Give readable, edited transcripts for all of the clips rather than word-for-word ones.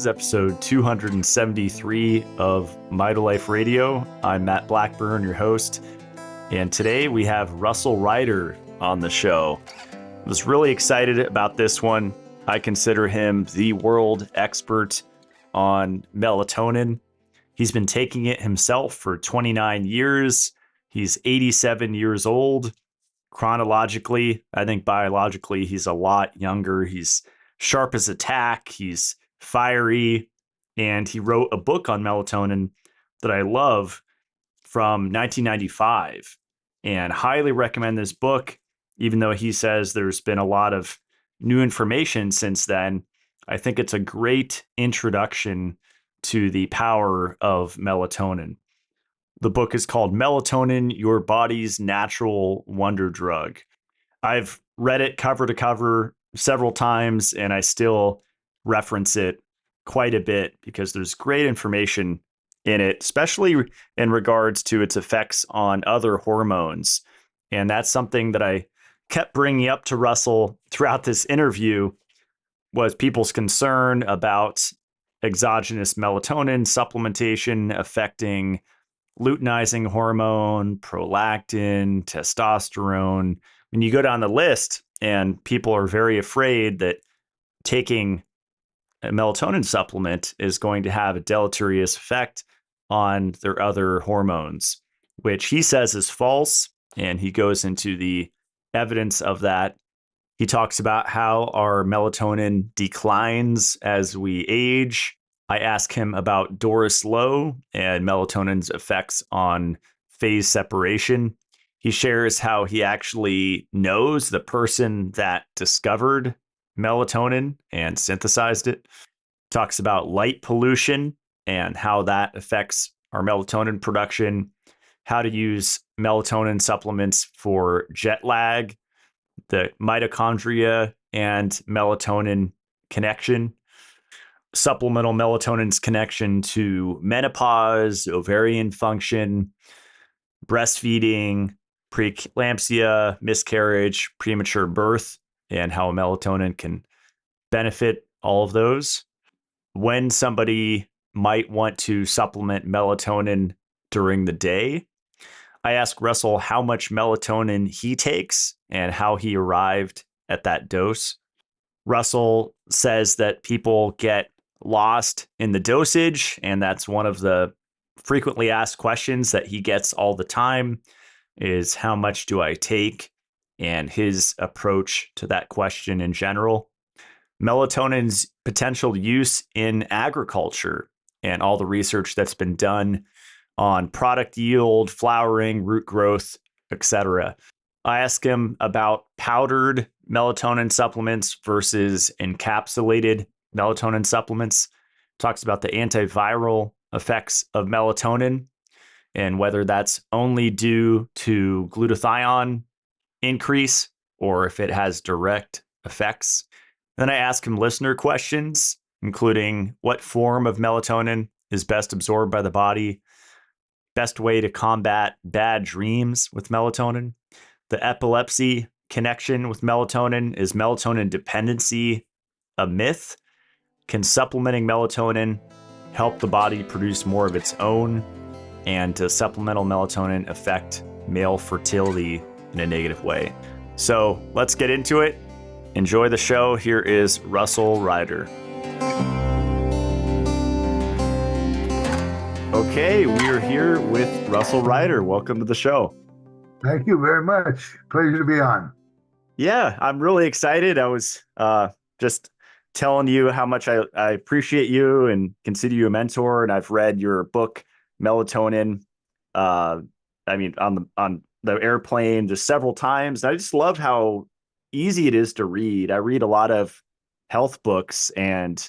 is episode 273 of Mito Life Radio. I'm Matt Blackburn, your host, and today we have Raisel Reyter on the show. I was really excited about this one. I consider him the world expert on melatonin. He's been taking it himself for 29 years. He's 87 years old. Chronologically, I think biologically, he's a lot younger. He's sharp as a tack. He's fiery. And he wrote a book on melatonin that I love from 1995 and highly recommend this book, even though he says there's been a lot of new information since then. I think it's a great introduction to the power of melatonin. The book is called Melatonin, Your Body's Natural Wonder Drug. I've read it cover to cover several times, and I still reference it quite a bit because there's great information in it, especially in regards to its effects on other hormones. And that's something that I kept bringing up to Raisel throughout this interview was people's concern about exogenous melatonin supplementation affecting luteinizing hormone, prolactin, testosterone. When you go down the list, and people are very afraid that taking a melatonin supplement is going to have a deleterious effect on their other hormones, which he says is false. And he goes into the evidence of that. He talks about how our melatonin declines as we age. I ask him about Doris Lowe and melatonin's effects on phase separation. He shares how he actually knows the person that discovered melatonin and synthesized it. Talks about light pollution and how that affects our melatonin production, how to use melatonin supplements for jet lag, the mitochondria and melatonin connection, supplemental melatonin's connection to menopause, ovarian function, breastfeeding, preeclampsia, miscarriage, premature birth, and how melatonin can benefit all of those. When somebody might want to supplement melatonin during the day, I asked Raisel how much melatonin he takes and how he arrived at that dose. Raisel says that people get lost in the dosage, and that's one of the frequently asked questions that he gets all the time is how much do I take, and his approach to that question in general. Melatonin's potential use in agriculture and all the research that's been done on product yield, flowering, root growth, etc. I ask him about powdered melatonin supplements versus encapsulated melatonin supplements. Talks about the antiviral effects of melatonin and whether that's only due to glutathione increase or if it has direct effects. Then I ask him listener questions, including what form of melatonin is best absorbed by the body, best way to combat bad dreams with melatonin, the epilepsy connection with melatonin. Is melatonin dependency a myth? Can supplementing melatonin help the body produce more of its own? And does supplemental melatonin affect male fertility in a negative way? So let's get into it. Enjoy the show. Here is Raisel Reyter. Okay, we are here with Raisel Reyter. Welcome to the show. Thank you very much. Pleasure to be on. Yeah, I'm really excited. I was just telling you how much I appreciate you and consider you a mentor. And I've read your book, Melatonin. On the airplane just several times. I just love how easy it is to read. I read a lot of health books, and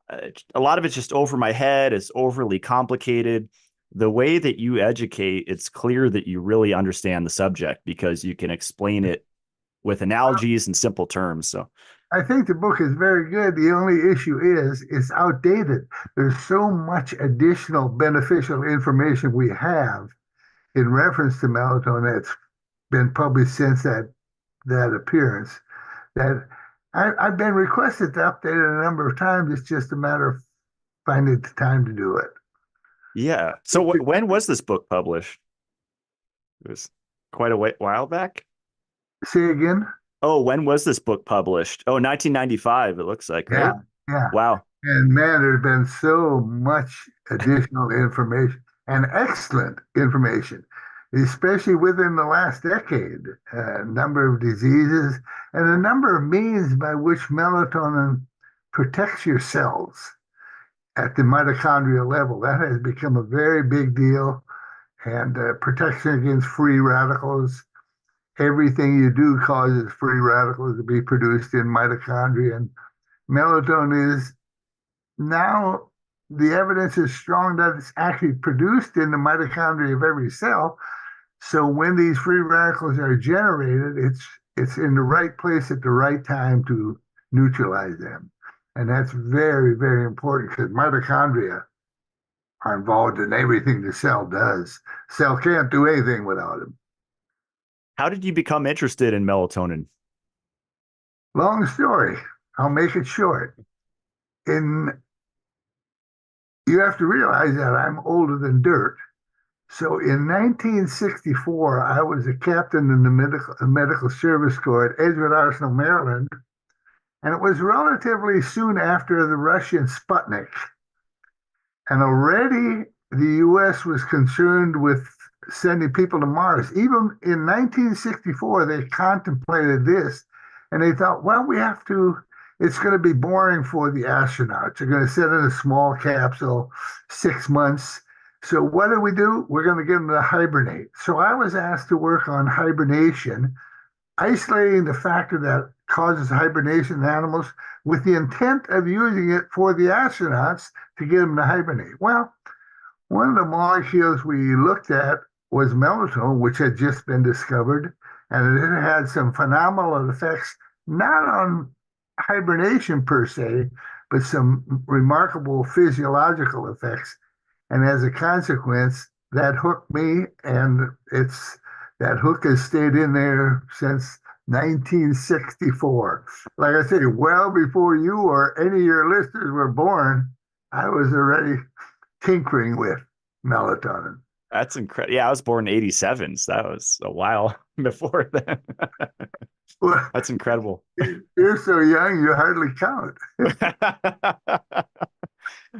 a lot of it's just over my head. It's overly complicated. The way that you educate, it's clear that you really understand the subject because you can explain it with analogies and simple terms. So I think the book is very good. The only issue is it's outdated. There's so much additional beneficial information we have in reference to melatonin that's been published since that appearance that I've been requested to update it a number of times. It's just a matter of finding the time to do it. Yeah. So when was this book published? It was quite a while back. Say again? Oh, when was this book published? Oh, 1995, it looks like, right? Yeah. Wow. And man, there's been so much additional information and excellent information, especially within the last decade. A number of diseases and a number of means by which melatonin protects your cells at the mitochondrial level. That has become a very big deal. And protection against free radicals. Everything you do causes free radicals to be produced in mitochondria. And melatonin is now, the evidence is strong that it's actually produced in the mitochondria of every cell. So when these free radicals are generated, it's in the right place at the right time to neutralize them. And that's very, very important because mitochondria are involved in everything the cell does. Cell can't do anything without them. How did you become interested in melatonin? Long story. I'll make it short. You have to realize that I'm older than dirt. So in 1964, I was a captain in the medical service corps at Edgewood Arsenal, Maryland. And it was relatively soon after the Russian Sputnik. And already the U.S. was concerned with sending people to Mars. Even in 1964, they contemplated this. And they thought, well, it's going to be boring for the astronauts. They're going to sit in a small capsule 6 months. So what do? We're going to get them to hibernate. So I was asked to work on hibernation, isolating the factor that causes hibernation in animals with the intent of using it for the astronauts to get them to hibernate. Well, one of the molecules we looked at was melatonin, which had just been discovered, and it had some phenomenal effects, not on hibernation per se, but some remarkable physiological effects. And as a consequence, that hooked me, and that hook has stayed in there since 1964. Like I say, well before you or any of your listeners were born, I was already tinkering with melatonin. That's incredible. Yeah, I was born in 87, so that was a while before then. Well, that's incredible. You're so young, you hardly count.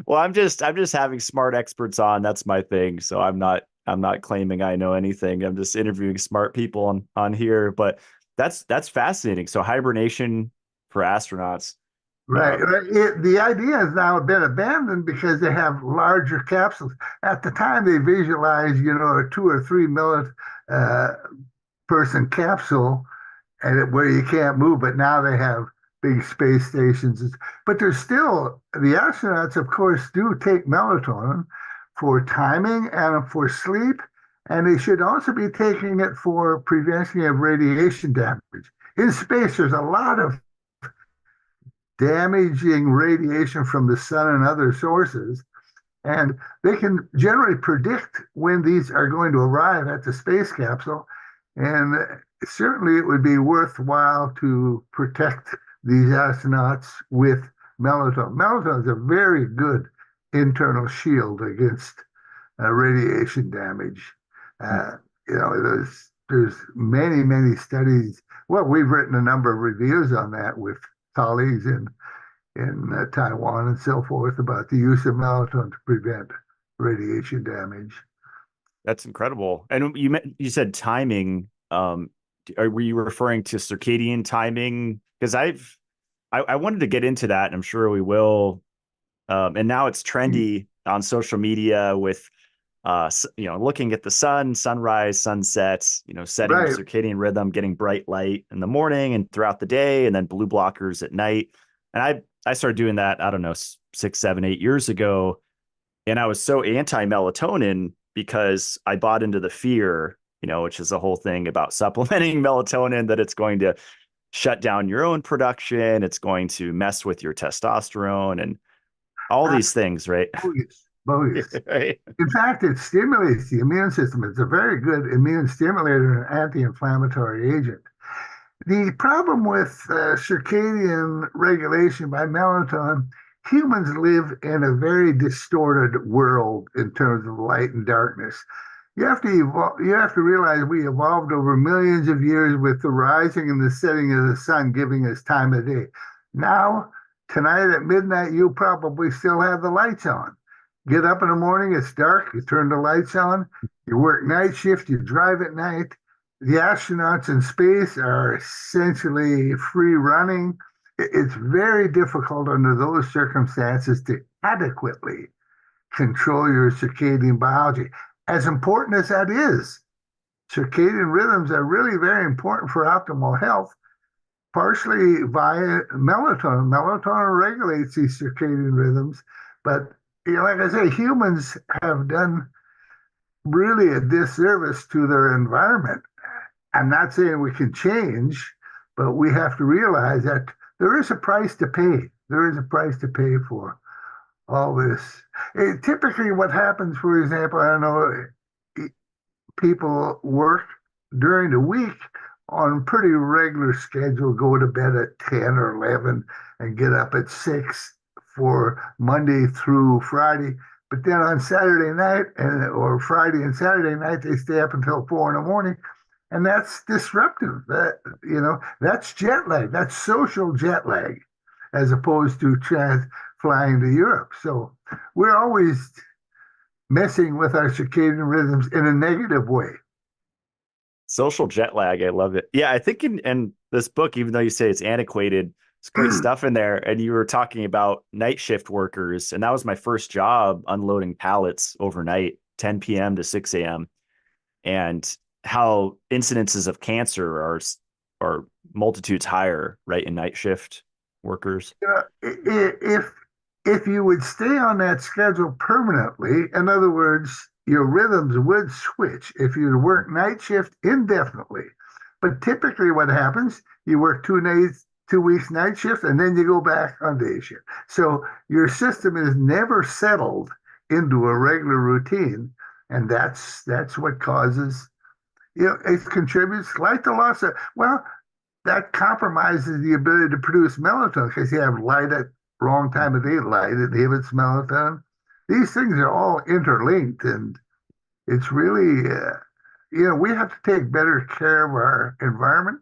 Well, I'm just having smart experts on. That's my thing. So I'm not claiming I know anything. I'm just interviewing smart people on here. But that's fascinating. So hibernation for astronauts. Right. The idea has now been abandoned because they have larger capsules. At the time, they visualized, a 2 or 3 minute person capsule, where you can't move. But now they have big space stations. But there's still, the astronauts, of course, do take melatonin for timing and for sleep. And they should also be taking it for prevention of radiation damage. In space, there's a lot of damaging radiation from the sun and other sources. And they can generally predict when these are going to arrive at the space capsule. And certainly it would be worthwhile to protect these astronauts with melatonin. Melatonin is a very good internal shield against radiation damage. There's many, many studies. Well, we've written a number of reviews on that with colleagues in Taiwan and so forth about the use of melatonin to prevent radiation damage. That's incredible. And you said timing. Were you referring to circadian timing? Because I wanted to get into that, and I'm sure we will. And now it's trendy on social media with looking at the sun, sunrise, sunsets, setting Right. the circadian rhythm, getting bright light in the morning and throughout the day, and then blue blockers at night. And I started doing that, I don't know, 6, 7, 8 years ago. And I was so anti-melatonin because I bought into the fear, which is the whole thing about supplementing melatonin, that it's going to shut down your own production. It's going to mess with your testosterone and all these things, right? Bogus. Right. In fact, it stimulates the immune system. It's a very good immune stimulator and anti-inflammatory agent. The problem with circadian regulation by melatonin humans live in a very distorted world in terms of light and darkness. You have to realize we evolved over millions of years with the rising and the setting of the sun giving us time of day. Now, tonight at midnight, you probably still have the lights on. Get up in the morning, it's dark, you turn the lights on, you work night shift, you drive at night. The astronauts in space are essentially free running. It's very difficult under those circumstances to adequately control your circadian biology. As important as that is, circadian rhythms are really very important for optimal health, partially via melatonin. Melatonin regulates these circadian rhythms, but like I say, humans have done really a disservice to their environment. I'm not saying we can change, but we have to realize that there is a price to pay. There is a price to pay for all this. Typically, what happens, for example, I know people work during the week on a pretty regular schedule, go to bed at 10 or 11 and get up at 6 for Monday through Friday. But then on Saturday night or Friday and Saturday night, they stay up until 4 in the morning. And that's disruptive. That's jet lag. That's social jet lag, as opposed to flying to Europe. So we're always messing with our circadian rhythms in a negative way. Social jet lag. I love it. Yeah, I think in this book, even though you say it's antiquated, it's great stuff in there. And you were talking about night shift workers. And that was my first job, unloading pallets overnight, 10 p.m. to 6 a.m. And how incidences of cancer are multitudes higher, right, in night shift workers. If you would stay on that schedule permanently, in other words, your rhythms would switch if you work night shift indefinitely. But typically what happens, you work 2 weeks night shift, and then you go back on day shift. So your system is never settled into a regular routine. And that's what causes, it contributes, like the loss of, that compromises the ability to produce melatonin because you have light at wrong time of day, light inhibits melatonin. These things are all interlinked, and it's really, we have to take better care of our environment.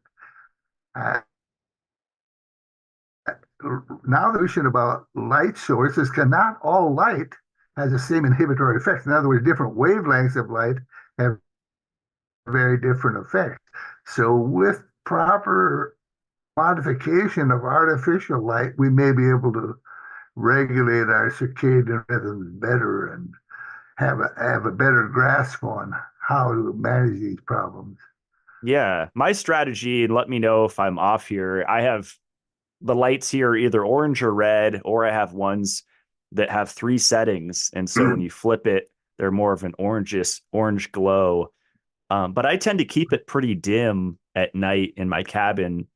Now the question about light sources, because not all light has the same inhibitory effects. In other words, different wavelengths of light have very different effects. So with proper modification of artificial light, we may be able to regulate our circadian rhythms better and have a better grasp on how to manage these problems. Yeah, my strategy, and let me know if I'm off here, I have the lights here are either orange or red, or I have ones that have 3 settings. And so when you flip it, they're more of an orange glow. But I tend to keep it pretty dim at night in my cabin.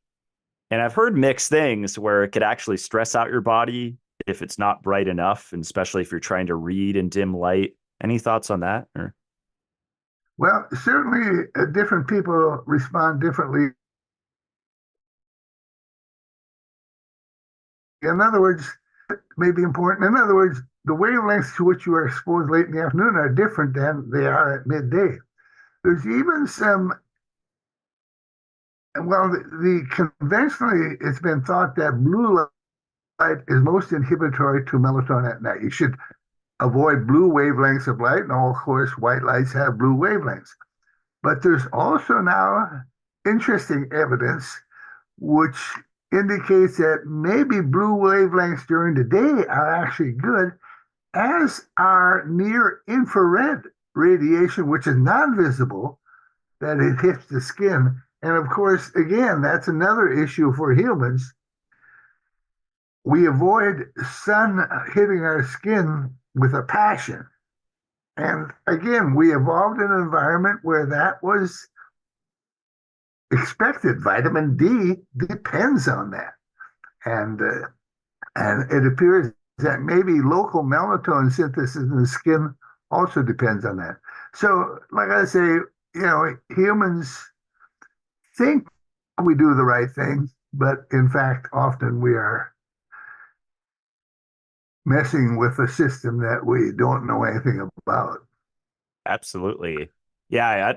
And I've heard mixed things where it could actually stress out your body if it's not bright enough, and especially if you're trying to read in dim light. Any thoughts on that? Or? Well, certainly different people respond differently. In other words, may be important. In other words, the wavelengths to which you are exposed late in the afternoon are different than they are at midday. There's even some, conventionally, it's been thought that blue light is most inhibitory to melatonin at night. You should avoid blue wavelengths of light, and of course, white lights have blue wavelengths. But there's also now interesting evidence which indicates that maybe blue wavelengths during the day are actually good, as are near infrared radiation, which is non-visible, that it hits the skin. And of course, again, that's another issue for humans. We avoid sun hitting our skin with a passion. And again, we evolved in an environment where that was expected. Vitamin D depends on that. And it appears that maybe local melatonin synthesis in the skin also depends on that. So, like I say, humans think we do the right thing, but in fact, often we are messing with a system that we don't know anything about. Absolutely. Yeah,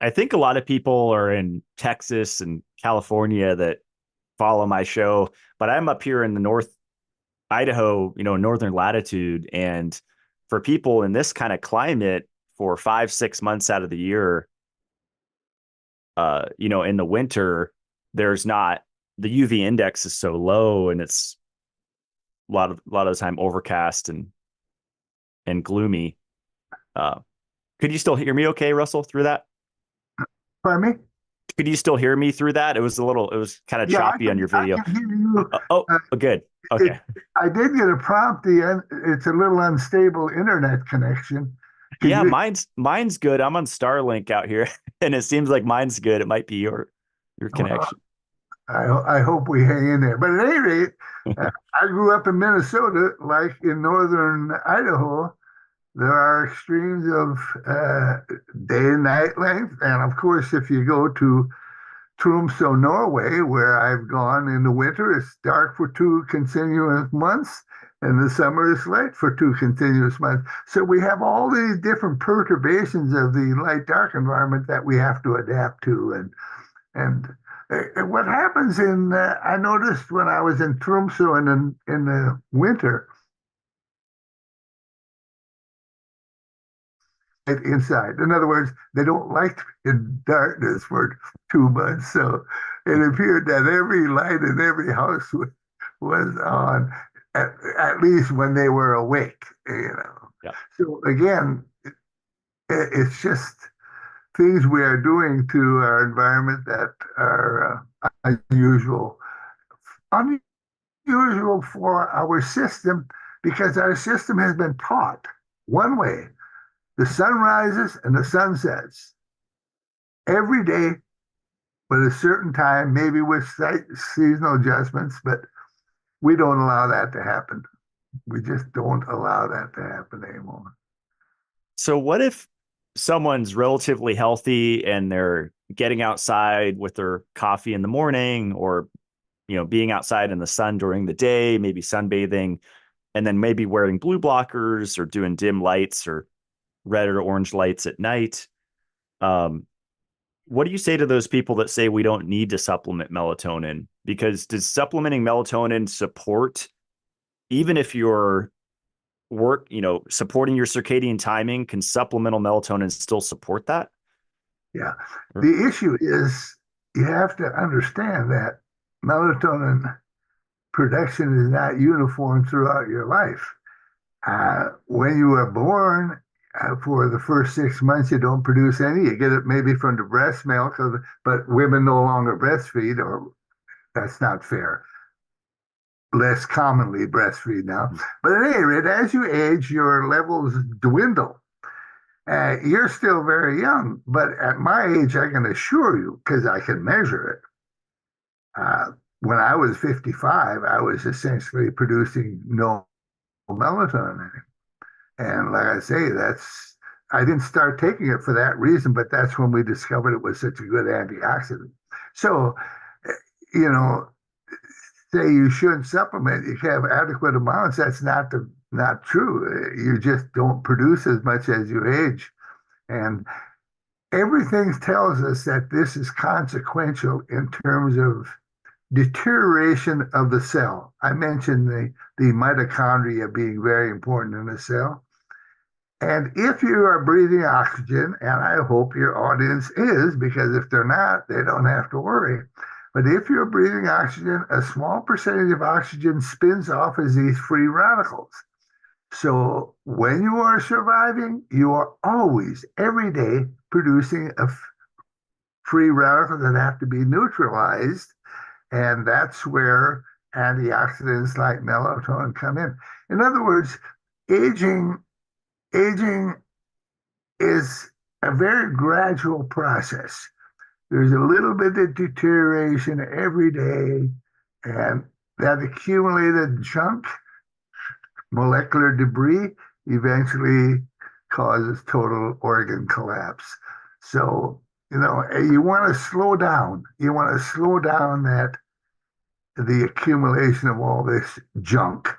I think a lot of people are in Texas and California that follow my show, but I'm up here in the North Idaho, northern latitude. And for people in this kind of climate for 5, 6 months out of the year, in the winter, there's not the UV index is so low, and it's a lot of the time overcast and gloomy. Could you still hear me okay, Russell, through that? Pardon me? Could you still hear me through that? It was kind of choppy on your video. I can hear you. Good. Okay. I did get a prompt. It's a little unstable internet connection. Yeah, mine's good. I'm on Starlink out here, and it seems like mine's good. It might be your connection. I hope we hang in there. But at any rate, I grew up in Minnesota, like in northern Idaho. There are extremes of day and night length. And of course, if you go to Tromsø, Norway, where I've gone in the winter, it's dark for 2 continuous months. And the summer is light for 2 continuous months. So we have all these different perturbations of the light-dark environment that we have to adapt to. And what happens I noticed when I was in Tromsø in the winter, inside. In other words, they don't like in darkness for 2 months. So it appeared that every light in every house was on, at least when they were awake. Yeah. So again, it's just things we are doing to our environment that are unusual for our system, because our system has been taught one way. The sun rises and the sun sets every day, but at a certain time, maybe with seasonal adjustments, but we don't allow that to happen. We just don't allow that to happen anymore. So what if someone's relatively healthy and they're getting outside with their coffee in the morning, or, being outside in the sun during the day, maybe sunbathing, and then maybe wearing blue blockers or doing dim lights or red or orange lights at night? What do you say to those people that say we don't need to supplement melatonin? Because does supplementing melatonin support, even if your work, supporting your circadian timing, can supplemental melatonin still support that? Yeah. The issue is you have to understand that melatonin production is not uniform throughout your life. When you are born, for the first 6 months, you don't produce any. You get it maybe from the breast milk, but women no longer breastfeed, or that's not fair. Less commonly breastfeed now. But at any rate, as you age, your levels dwindle. You're still very young, but at my age, I can assure you, because I can measure it, when I was 55, I was essentially producing no melatonin. And like I say, I didn't start taking it for that reason, but that's when we discovered it was such a good antioxidant. So, say you shouldn't supplement, you have adequate amounts. That's not true. You just don't produce as much as you age. And everything tells us that this is consequential in terms of deterioration of the cell. I mentioned the mitochondria being very important in the cell. And if you are breathing oxygen, and I hope your audience is, because if they're not, they don't have to worry. But if you're breathing oxygen, a small percentage of oxygen spins off as these free radicals. So when you are surviving, you are always, every day, producing free radicals that have to be neutralized. And that's where antioxidants like melatonin come in. In other words, aging is a very gradual process. There's a little bit of deterioration every day, and that accumulated junk, molecular debris, eventually causes total organ collapse. So, you want to slow down. You want to slow down the accumulation of all this junk.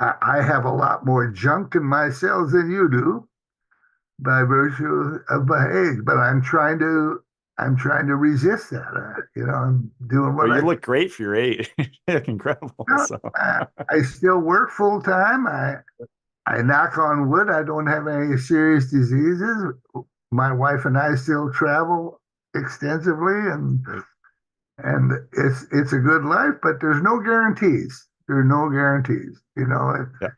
I have a lot more junk in my cells than you do by virtue of my age, but I'm trying to resist that. I'm doing what Well, you I look great for your age. You look incredible. can. So I still work full time. I knock on wood. I don't have any serious diseases. My wife and I still travel extensively, great. and it's a good life, but there's no guarantees. There are no guarantees. Yeah.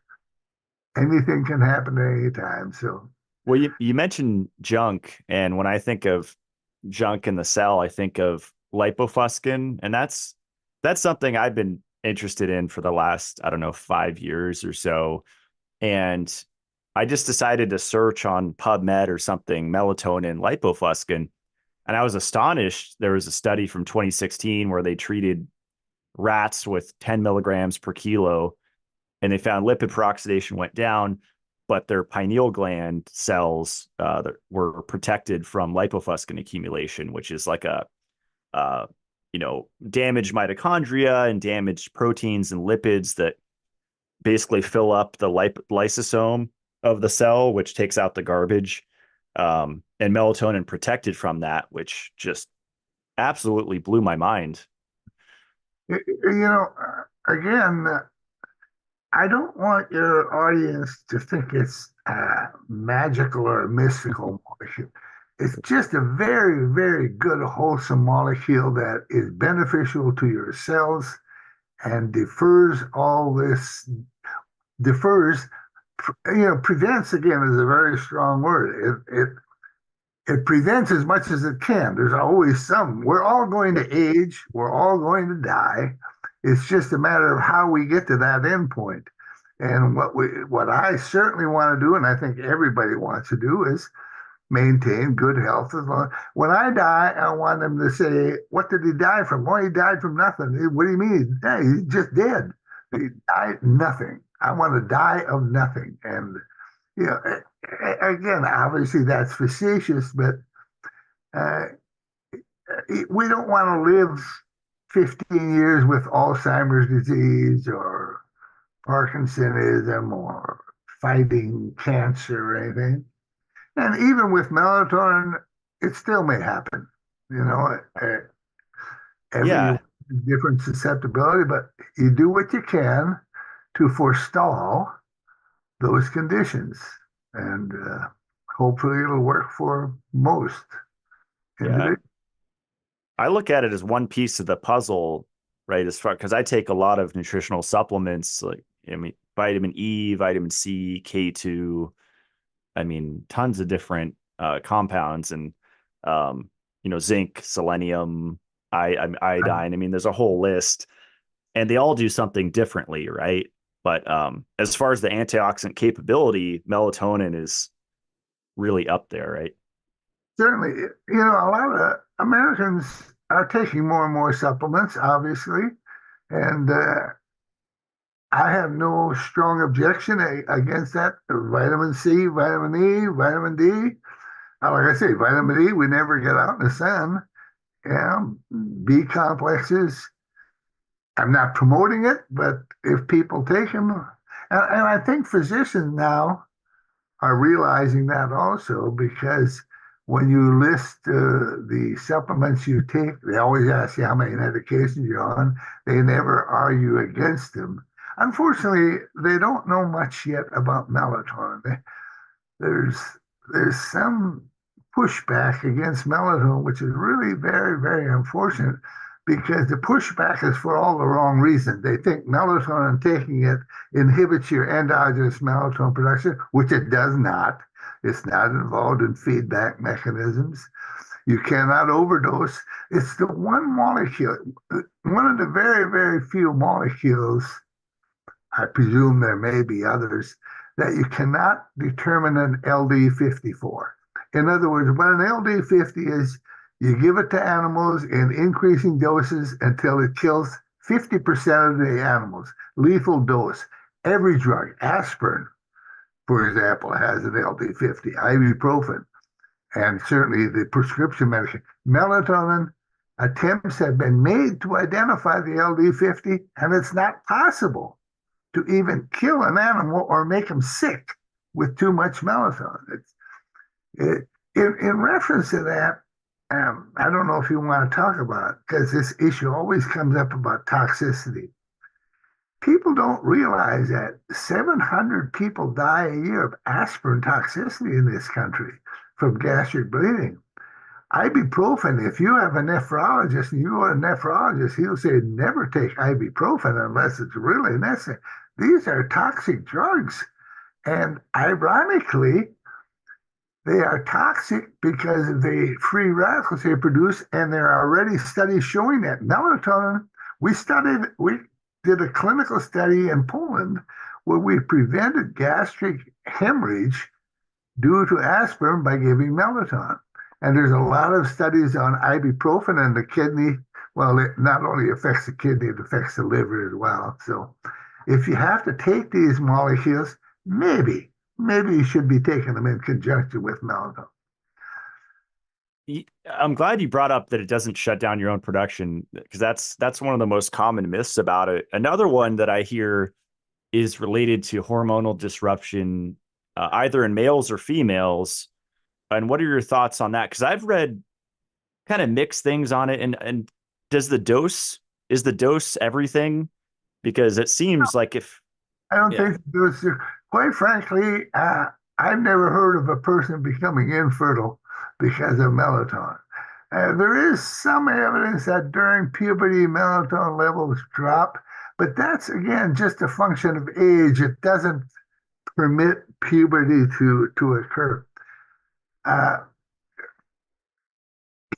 Anything can happen at any time. So, Well, you mentioned junk, and when I think of junk in the cell, I think of lipofuscin, and that's something I've been interested in for the last, I don't know, 5 years or so. And I just decided to search on PubMed or something, melatonin, lipofuscin. And I was astonished. There was a study from 2016 where they treated rats with 10 milligrams per kilo, and they found lipid peroxidation went down, but their pineal gland cells that were protected from lipofuscin accumulation, which is like a damaged mitochondria and damaged proteins and lipids that basically fill up the lysosome of the cell, which takes out the garbage. And melatonin protected from that, which just absolutely blew my mind. again, I don't want your audience to think it's magical or mystical molecule. It's just a very, very good, wholesome molecule that is beneficial to your cells and defers, prevents, again, is a very strong word. It prevents as much as it can. There's always we're all going to age, we're all going to die. It's just a matter of how we get to that end point. And what I certainly want to do, and I think everybody wants to do, is maintain good health. When I die, I want them to say, "What did he die from?" "Well, he died from nothing." "What do you mean? He's just dead." He died nothing. I want to die of nothing. And again, obviously that's facetious, but we don't want to live 15 years with Alzheimer's disease or Parkinsonism or fighting cancer or anything. And even with melatonin, it still may happen. Every Yeah. different susceptibility, but you do what you can to forestall those conditions. And hopefully it'll work for most Yeah. individuals. I look at it as one piece of the puzzle, right? As far because I take a lot of nutritional supplements, like vitamin E, vitamin C, K2. Tons of different compounds and zinc, selenium, iodine. There's a whole list, and they all do something differently, right? But as far as the antioxidant capability, melatonin is really up there, right? Certainly, a lot of Americans are taking more and more supplements, obviously, and I have no strong objection against that. Vitamin C, vitamin E, vitamin D. Like I say, vitamin E, we never get out in the sun. Yeah, B complexes. I'm not promoting it, but if people take them, and I think physicians now are realizing that also, because when you list the supplements you take, they always ask you how many medications you're on. They never argue against them. Unfortunately, they don't know much yet about melatonin. There's some pushback against melatonin, which is really very, very unfortunate, because the pushback is for all the wrong reasons. They think melatonin, taking it, inhibits your endogenous melatonin production, which it does not. It's not involved in feedback mechanisms. You cannot overdose. It's the one molecule, one of the very, very few molecules, I presume there may be others, that you cannot determine an LD50 for. In other words, what an LD50 is, you give it to animals in increasing doses until it kills 50% of the animals. Lethal dose. Every drug, aspirin, for example, has an LD50, ibuprofen, and certainly the prescription medicine. Melatonin, attempts have been made to identify the LD50, and it's not possible to even kill an animal or make them sick with too much melatonin. In reference to that, I don't know if you want to talk about it, because this issue always comes up about toxicity. People don't realize that 700 people die a year of aspirin toxicity in this country from gastric bleeding. Ibuprofen, if you have a nephrologist and you are a nephrologist, he'll say never take ibuprofen unless it's really necessary. These are toxic drugs. And ironically, they are toxic because of the free radicals they produce, and there are already studies showing that melatonin. We did a clinical study in Poland where we prevented gastric hemorrhage due to aspirin by giving melatonin. And there's a lot of studies on ibuprofen and the kidney. Well, it not only affects the kidney, it affects the liver as well. So if you have to take these molecules, maybe you should be taking them in conjunction with melatonin. I'm glad you brought up that it doesn't shut down your own production, because that's one of the most common myths about it. Another one that I hear is related to hormonal disruption, either in males or females. And what are your thoughts on that? Because I've read kind of mixed things on it. And is the dose everything? Because it seems like I don't think those are, quite frankly, I've never heard of a person becoming infertile because of melatonin. There is some evidence that during puberty, melatonin levels drop, but that's, again, just a function of age. It doesn't permit puberty to occur.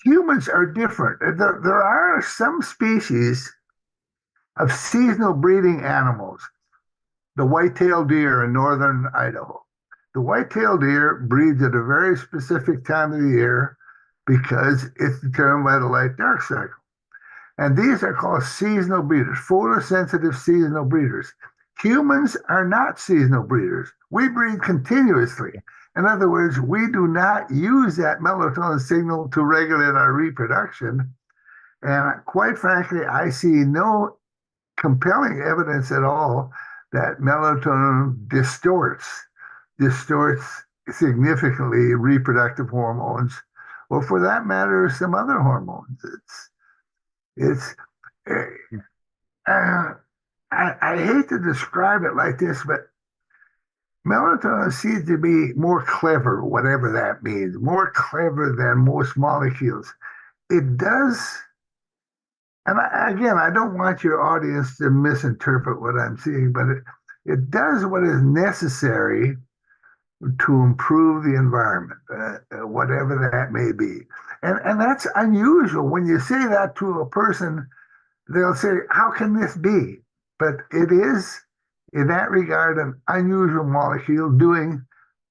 Humans are different. There are some species of seasonal breeding animals, the white-tailed deer in northern Idaho. The white-tailed deer breeds at a very specific time of the year because it's determined by the light-dark cycle. And these are called seasonal breeders, photosensitive seasonal breeders. Humans are not seasonal breeders. We breed continuously. In other words, we do not use that melatonin signal to regulate our reproduction. And quite frankly, I see no compelling evidence at all that melatonin distorts significantly reproductive hormones, or for that matter, some other hormones. I hate to describe it like this, but melatonin seems to be more clever, whatever that means, more clever than most molecules. It does, and again, I don't want your audience to misinterpret what I'm saying, but it does what is necessary to improve the environment, whatever that may be. And that's unusual. When you say that to a person, they'll say, how can this be? But it is, in that regard, an unusual molecule doing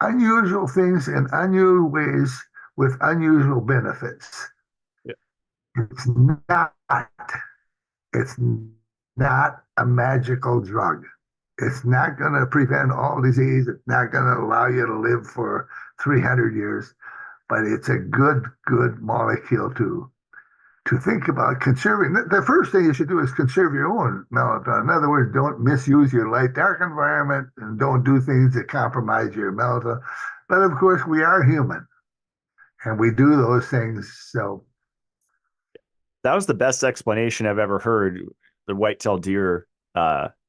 unusual things in unusual ways with unusual benefits. Yeah. It's not a magical drug. It's not going to prevent all disease. It's not going to allow you to live for 300 years, but it's a good molecule to think about conserving. The first thing you should do is conserve your own melatonin. In other words, don't misuse your light-dark environment and don't do things that compromise your melatonin. But of course, we are human and we do those things. So that was the best explanation I've ever heard, the white-tailed deer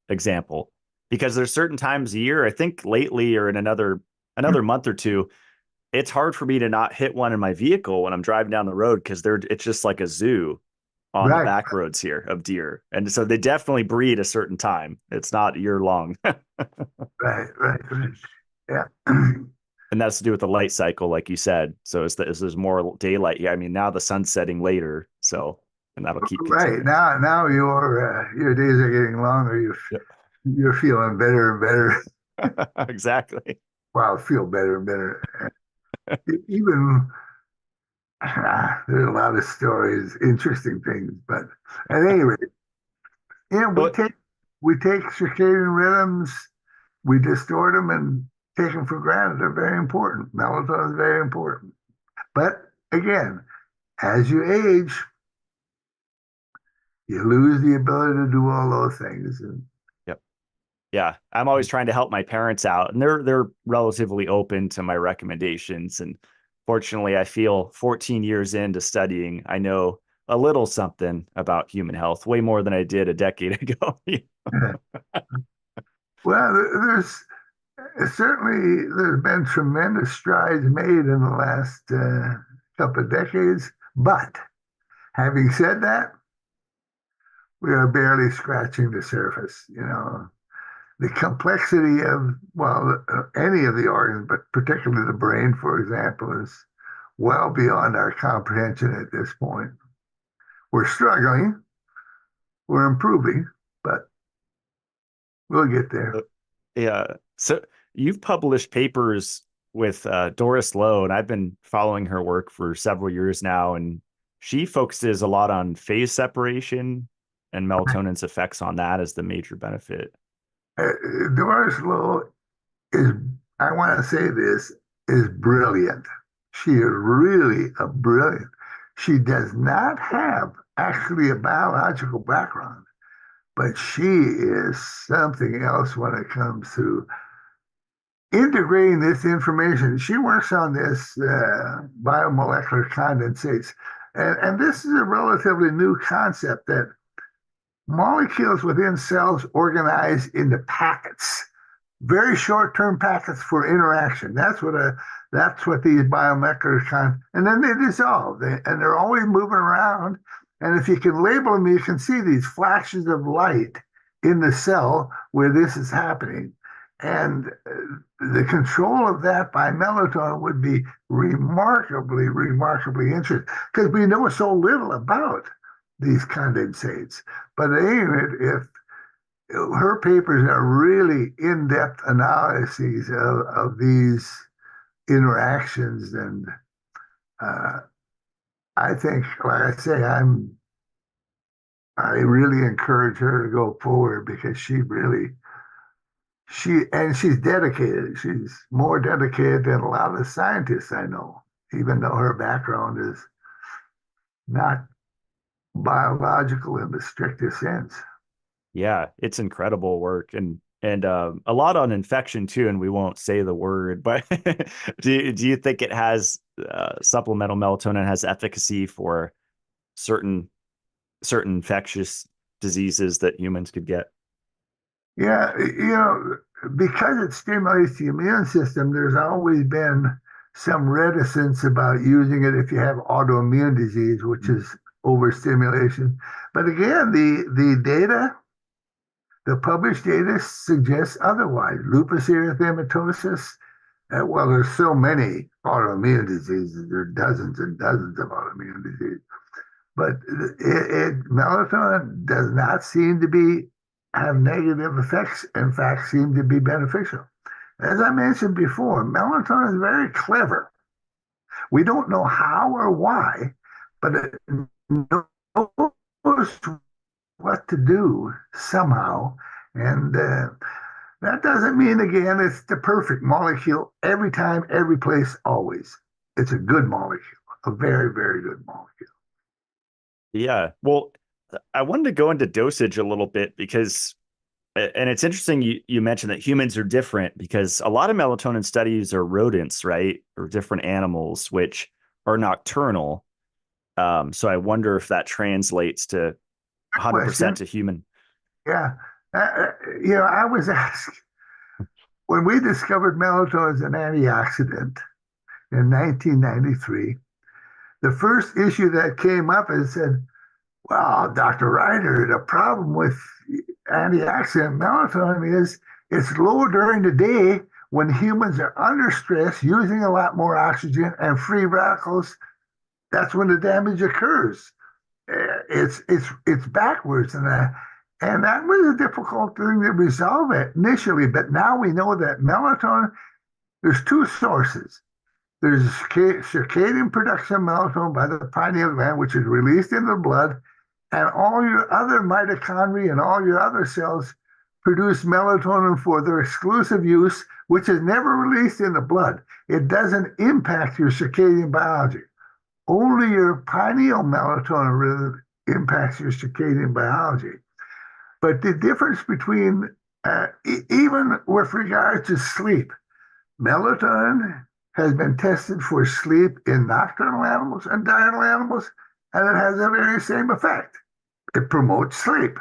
example, because there's certain times a year, I think lately or in another month or two, it's hard for me to not hit one in my vehicle when I'm driving down the road, because it's just like a zoo on the back roads here of deer. And so they definitely breed a certain time. It's not year long. Right. Yeah. And that's to do with the light cycle, like you said. So there's more daylight. Yeah, I mean, now the sun's setting later, so, and that'll keep right now your days are getting longer. You're feeling better and better. Exactly. Wow, feel better and better. Even there's a lot of stories, interesting things, but at any rate, we take circadian rhythms, we distort them and take them for granted. They're very important. Melatonin is very important. But again, as you age, you lose the ability to do all those things. Yep. Yeah, I'm always trying to help my parents out, and they're relatively open to my recommendations. And fortunately, I feel 14 years into studying, I know a little something about human health, way more than I did a decade ago. Well, there's been tremendous strides made in the last couple of decades. But having said that, we are barely scratching the surface. The complexity of, well, any of the organs, but particularly the brain, for example, is well beyond our comprehension at this point. We're struggling, we're improving, but we'll get there. Yeah. So you've published papers with Doris Lowe, and I've been following her work for several years now, and she focuses a lot on phase separation and melatonin's effects on that as the major benefit. Doris Lowe is, I want to say this, is brilliant. She is really a brilliant. She does not have actually a biological background, but she is something else when it comes to integrating this information. She works on this biomolecular condensates. And this is a relatively new concept that molecules within cells organize into packets, very short-term packets for interaction. That's what these biomolecular and then they dissolve, and they're always moving around. And if you can label them, you can see these flashes of light in the cell where this is happening. And the control of that by melatonin would be remarkably, remarkably interesting because we know so little about these condensates. But anyway, if her papers are really in-depth analyses of these interactions, and I think, like I say, I really encourage her to go forward because she's dedicated. She's more dedicated than a lot of the scientists I know, even though her background is not biological in the strictest sense. Yeah, it's incredible work, and a lot on infection too. And we won't say the word, but do you think it has supplemental melatonin has efficacy for certain infectious diseases that humans could get? Yeah, because it stimulates the immune system, there's always been some reticence about using it if you have autoimmune disease, which is overstimulation. But again, the published data suggests otherwise. Lupus erythematosus, well, there's so many autoimmune diseases. There are dozens and dozens of autoimmune diseases. But melatonin does not seem to have negative effects, in fact, seem to be beneficial. As I mentioned before, melatonin is very clever. We don't know how or why, but it knows what to do somehow. And that doesn't mean, again, it's the perfect molecule every time, every place, always. It's a good molecule, a very, very good molecule. Yeah. Well, I wanted to go into dosage a little bit because, and it's interesting you mentioned that humans are different because a lot of melatonin studies are rodents, right? Or different animals, which are nocturnal. So I wonder if that translates to 100% to human. Yeah. I was asked when we discovered melatonin as an antioxidant in 1993, the first issue that came up is said, well, Dr. Reyter, the problem with antioxidant melatonin is it's low during the day when humans are under stress, using a lot more oxygen and free radicals. That's when the damage occurs. It's backwards, and that was a difficult thing to resolve it initially. But now we know that melatonin, there's two sources. There's circadian production of melatonin by the pineal gland, which is released in the blood, and all your other mitochondria and all your other cells produce melatonin for their exclusive use, which is never released in the blood. It doesn't impact your circadian biology. Only your pineal melatonin really impacts your circadian biology. But the difference between Even with regard to sleep, melatonin has been tested for sleep in nocturnal animals and diurnal animals, and it has the very same effect. It promotes sleep.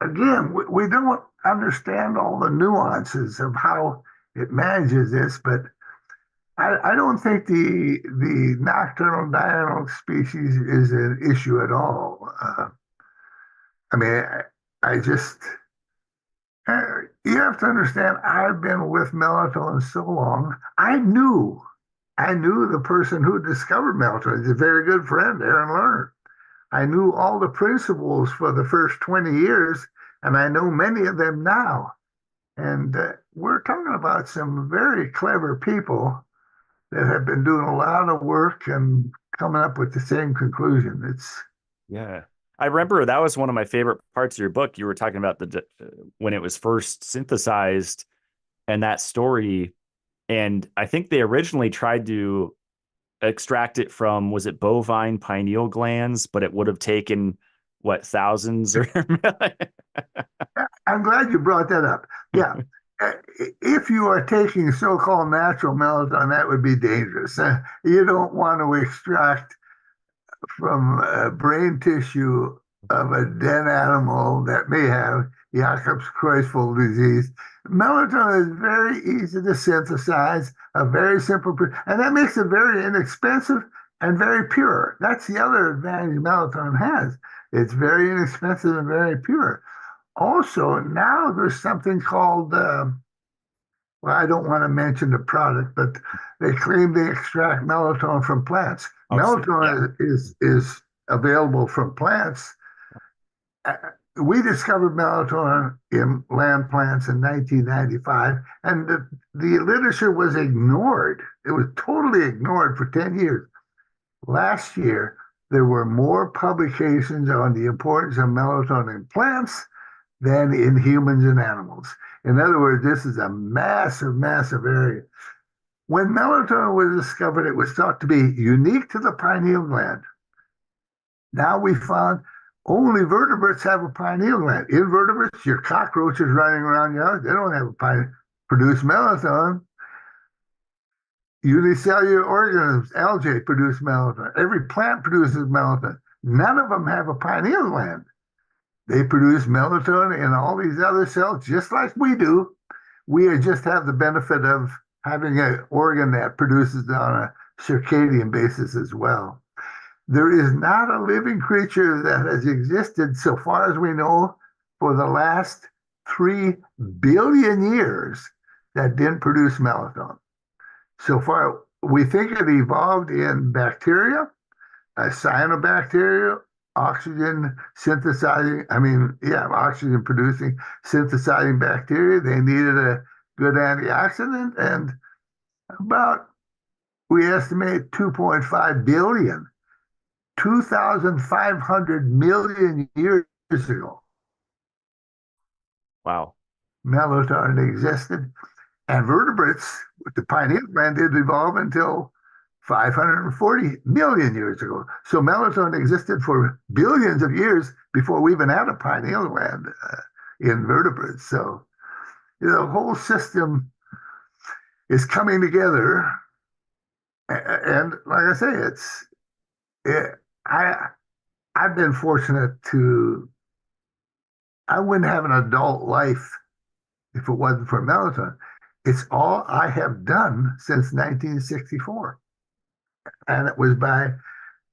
Again, we don't understand all the nuances of how it manages this, but I don't think the nocturnal diurnal species is an issue at all. I mean, I just you have to understand. I've been with melatonin so long. I knew the person who discovered melatonin. He's a very good friend, Aaron Lerner. I knew all the principles for the first 20 years, and I know many of them now. And we're talking about some very clever people that have been doing a lot of work and coming up with the same conclusion. Yeah. I remember that was one of my favorite parts of your book. You were talking about when it was first synthesized and that story. And I think they originally tried to extract it from, was it bovine pineal glands, but it would have taken what, thousands or I'm glad you brought that up. Yeah. If you are taking so-called natural melatonin, that would be dangerous. You don't want to extract from brain tissue of a dead animal that may have Jacobs-Creutzfeldt disease. Melatonin is very easy to synthesize, a very simple, and that makes it very inexpensive and very pure. That's the other advantage melatonin has. It's very inexpensive and very pure. Also, now there's something called, well, I don't want to mention the product, but they claim they extract melatonin from plants. Melatonin is available from plants. We discovered melatonin in land plants in 1995, and the literature was ignored. It was totally ignored for 10 years. Last year, there were more publications on the importance of melatonin in plants than in humans and animals. In other words, this is a massive, massive area. When melatonin was discovered, it was thought to be unique to the pineal gland. Now we found only vertebrates have a pineal gland. Invertebrates, your cockroaches running around your house, they don't have a produce melatonin. Unicellular organisms, algae, produce melatonin. Every plant produces melatonin. None of them have a pineal gland. They produce melatonin in all these other cells, just like we do. We just have the benefit of having an organ that produces it on a circadian basis as well. There is not a living creature that has existed, so far as we know, for the last 3 billion years that didn't produce melatonin. So far, we think it evolved in bacteria, cyanobacteria, oxygen producing, synthesizing bacteria. They needed a good antioxidant, and we estimate 2.5 billion, 2,500 million years ago. Wow. Melatonin existed, and vertebrates with the pineal gland didn't evolve until 540 million years ago. So melatonin existed for billions of years before we even had a pineal gland in vertebrates. So the whole system is coming together. And like I say, I've been fortunate I wouldn't have an adult life if it wasn't for melatonin. It's all I have done since 1964. And it was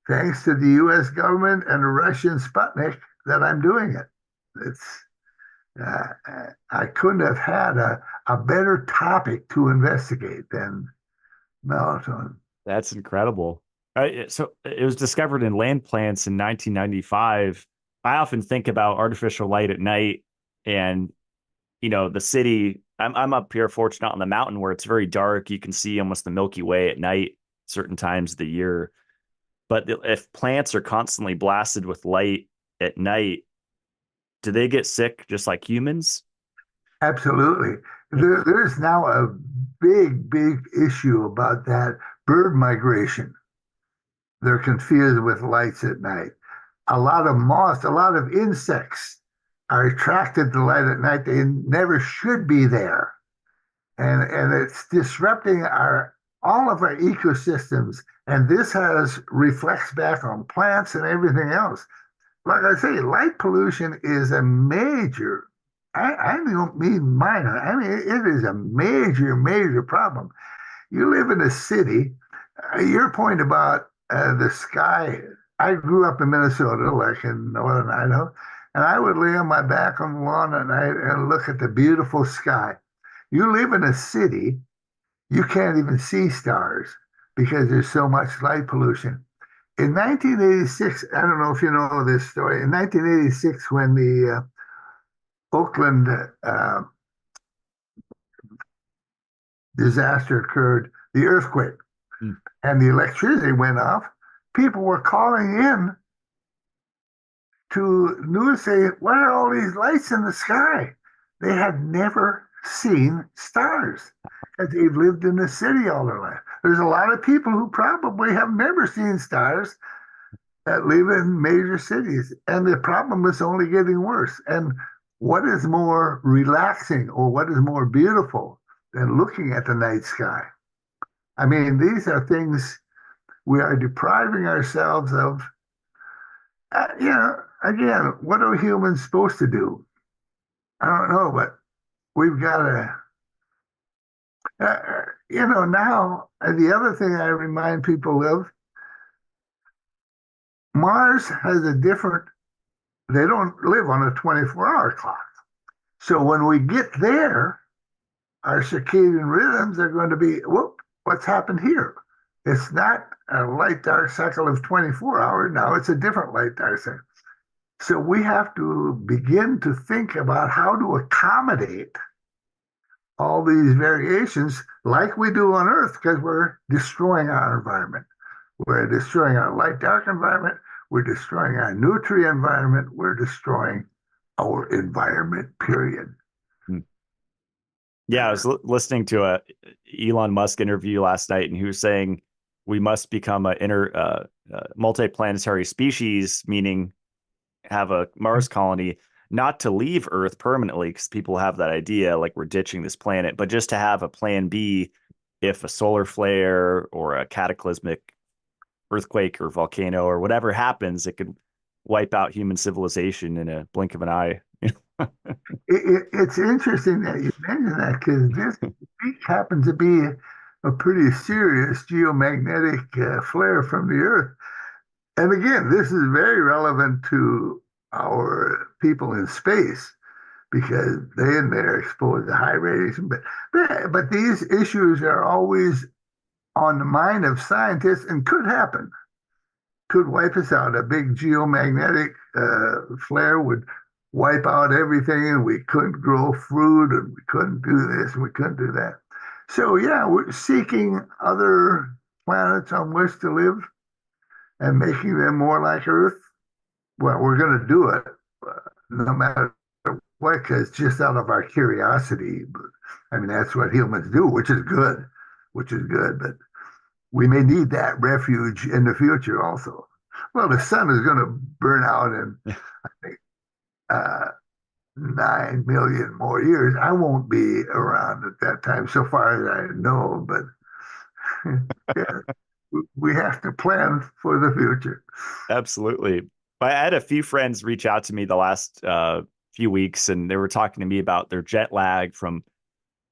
thanks to the U.S. government and the Russian Sputnik that I'm doing it. I couldn't have had a better topic to investigate than melatonin. That's incredible. So it was discovered in land plants in 1995. I often think about artificial light at night, and the city. I'm up here, fortunate on the mountain where it's very dark. You can see almost the Milky Way at night, certain times of the year. But if plants are constantly blasted with light at night, do they get sick just like humans? Absolutely. There's now a big, big issue about that bird migration. They're confused with lights at night. A lot of moths, a lot of insects are attracted to light at night. They never should be there. And it's disrupting all of our ecosystems. And this has reflects back on plants and everything else. Like I say, light pollution is a major, I don't mean minor, I mean, it is a major, major problem. You live in a city, your point about the sky, I grew up in Minnesota, like in northern Idaho, and I would lay on my back on the lawn at night and look at the beautiful sky. You live in a city, you can't even see stars because there's so much light pollution. In 1986, I don't know if you know this story. In 1986, when the Oakland disaster occurred, the earthquake, and the electricity went off, people were calling in to news saying, "What are all these lights in the sky?" They had never seen stars because they've lived in the city all their life. There's a lot of people who probably have never seen stars that live in major cities, and the problem is only getting worse. And what is more relaxing or what is more beautiful than looking at the night sky? I mean, these are things we are depriving ourselves of. Again, what are humans supposed to do? I don't know, but we've got to, now, the other thing I remind people of, Mars has they don't live on a 24-hour clock. So when we get there, our circadian rhythms are going to be, what's happened here? It's not a light dark cycle of 24 hours. Now it's a different light dark cycle. So we have to begin to think about how to accommodate all these variations like we do on Earth, because we're destroying our environment. We're destroying our light dark environment. We're destroying our nutrient environment. We're destroying our environment, period. Yeah, I was listening to a Elon Musk interview last night, and he was saying we must become a multiplanetary species, meaning have a Mars colony, not to leave Earth permanently, because people have that idea like we're ditching this planet, but just to have a plan B if a solar flare or a cataclysmic earthquake or volcano or whatever happens, it could wipe out human civilization in a blink of an eye. It's interesting that you mentioned that, because this happens to be a pretty serious geomagnetic flare from the Earth. And again, this is very relevant to our people in space, because they're exposed to high radiation. But these issues are always on the mind of scientists and could happen, could wipe us out. A big geomagnetic flare would wipe out everything, and we couldn't grow fruit, and we couldn't do this, and we couldn't do that. So yeah, we're seeking other planets on which to live and making them more like Earth. Well, we're going to do it no matter what, because just out of our curiosity. I mean, that's what humans do, which is good, but we may need that refuge in the future also. Well, the sun is going to burn out in, I think, 9 million more years. I won't be around at that time, so far as I know, but yeah, we have to plan for the future. Absolutely. I had a few friends reach out to me the last few weeks, and they were talking to me about their jet lag from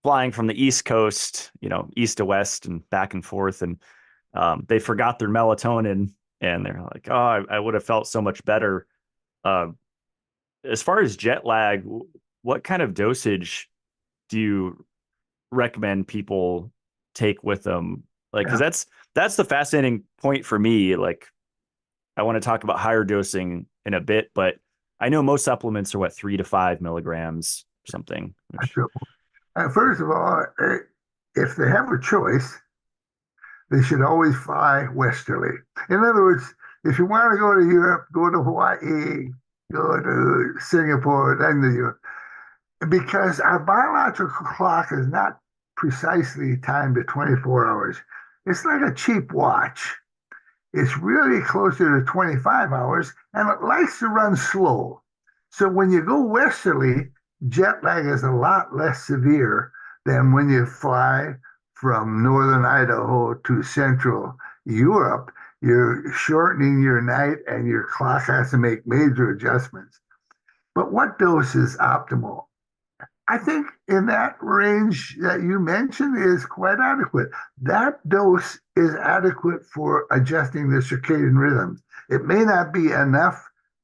flying from the East Coast, east to west and back and forth. And they forgot their melatonin, and they're like, oh, I would have felt so much better. As far as jet lag, what kind of dosage do you recommend people take with them? Like, because that's the fascinating point for me. Like, I want to talk about higher dosing in a bit, but I know most supplements are 3 to 5 milligrams or something. First of all, if they have a choice, they should always fly westerly. In other words, if you want to go to Europe, go to Hawaii, go to Singapore, then to Europe, because our biological clock is not precisely timed to 24 hours. It's like a cheap watch. It's really closer to 25 hours, and it likes to run slow. So when you go westerly, jet lag is a lot less severe than when you fly from northern Idaho to central Europe. You're shortening your night and your clock has to make major adjustments. But what dose is optimal? I think in that range that you mentioned is quite adequate. That dose is adequate for adjusting the circadian rhythms. It may not be enough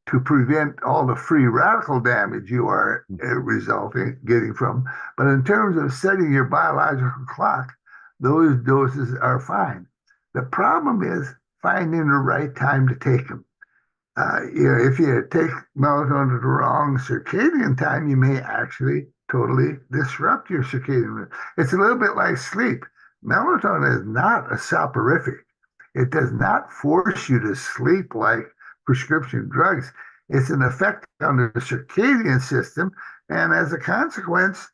to prevent all the free radical damage you are getting from, but in terms of setting your biological clock, those doses are fine. The problem is finding the right time to take them. If you take melatonin at the wrong circadian time, you may actually totally disrupt your circadian rhythm. It's a little bit like sleep. Melatonin is not a soporific. It does not force you to sleep like prescription drugs. It's an effect on the circadian system, and as a consequence,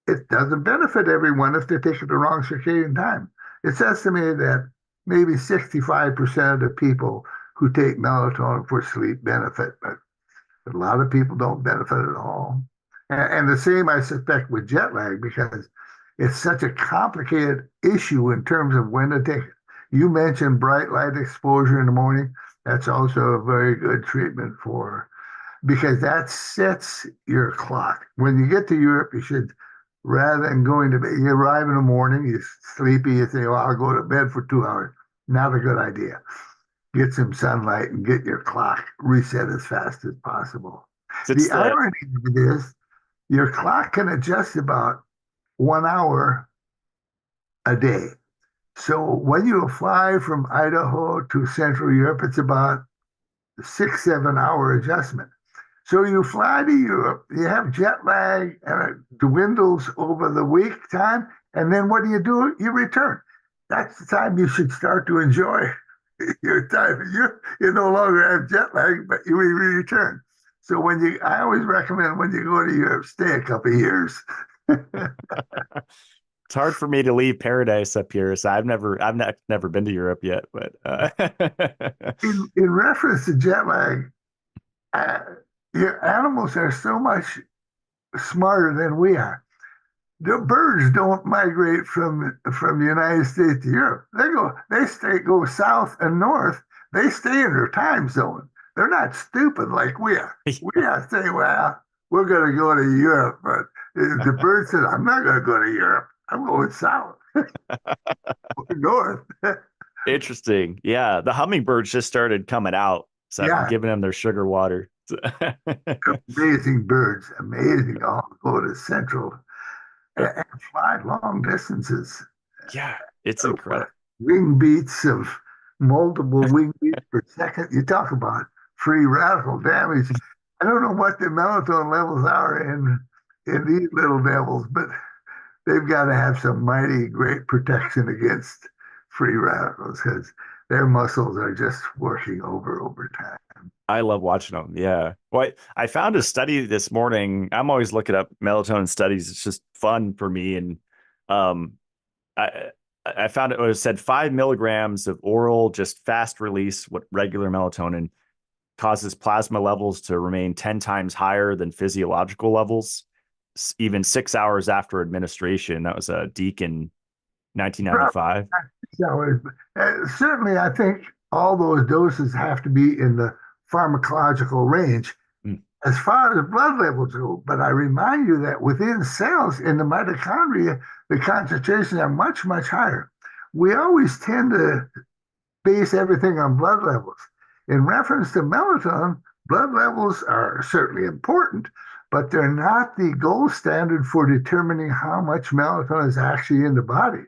it doesn't benefit everyone if they take it the wrong circadian time. It's estimated that maybe 65% of the people who take melatonin for sleep benefit, but a lot of people don't benefit at all. And the same, I suspect, with jet lag, because it's such a complicated issue in terms of when to take it. You mentioned bright light exposure in the morning. That's also a very good treatment because that sets your clock. When you get to Europe, you should, rather than going to bed, you arrive in the morning, you're sleepy, you say, well, I'll go to bed for 2 hours. Not a good idea. Get some sunlight and get your clock reset as fast as possible. The irony of it is your clock can adjust about 1 hour a day. So when you fly from Idaho to Central Europe, it's about 6-7 hour adjustment. So you fly to Europe, you have jet lag, and it dwindles over the week time. And then what do? You return. That's the time you should start to enjoy your time. You no longer have jet lag, but you return. So I always recommend when you go to Europe, stay a couple of years. It's hard for me to leave paradise up here, so I've never been to Europe yet. But in reference to jet lag, your animals are so much smarter than we are. The birds don't migrate from the United States to Europe. They go south and north. They stay in their time zone. They're not stupid like we are. We are saying, well, we're going to go to Europe. But the bird says, I'm not going to go to Europe. I'm going south. North. Interesting. Yeah. The hummingbirds just started coming out. So I've been giving them their sugar water. Amazing birds. Amazing. All go to central and fly long distances. Yeah. It's incredible. Wing beats of multiple wing beats per second. You talk about free radical damage. I don't know what the melatonin levels are in these little devils, but they've got to have some mighty great protection against free radicals because their muscles are just working over time. I love watching them. Yeah. Well, I found a study this morning. I'm always looking up melatonin studies. It's just fun for me. And I found it said 5 milligrams of oral, just fast release, regular melatonin causes plasma levels to remain 10 times higher than physiological levels, even 6 hours after administration. That was a Deacon 1995. Certainly, I think all those doses have to be in the pharmacological range as far as blood levels go. But I remind you that within cells in the mitochondria, the concentrations are much, much higher. We always tend to base everything on blood levels. In reference to melatonin, blood levels are certainly important, but they're not the gold standard for determining how much melatonin is actually in the body.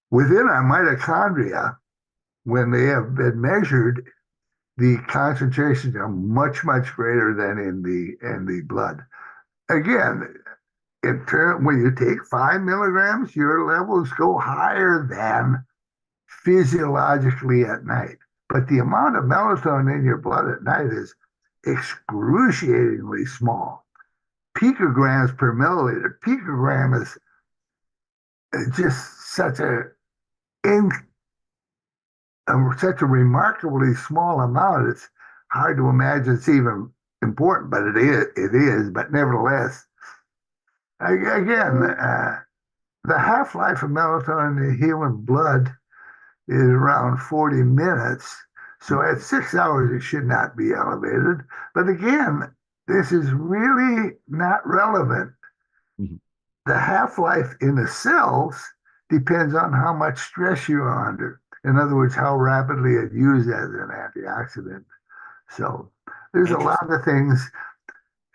Within our mitochondria, when they have been measured, the concentrations are much, much greater than in the blood. Again, when you take 5 milligrams, your levels go higher than physiologically at night. But the amount of melatonin in your blood at night is excruciatingly small. Picograms per milliliter. Picogram is just such a remarkably small amount. It's hard to imagine it's even important, but it is. But nevertheless, again, the half-life of melatonin in the human blood is around 40 minutes. So at 6 hours, it should not be elevated. But again, this is really not relevant. Mhm. The half-life in the cells depends on how much stress you are under. In other words, how rapidly it's used as an antioxidant. So there's a lot of things,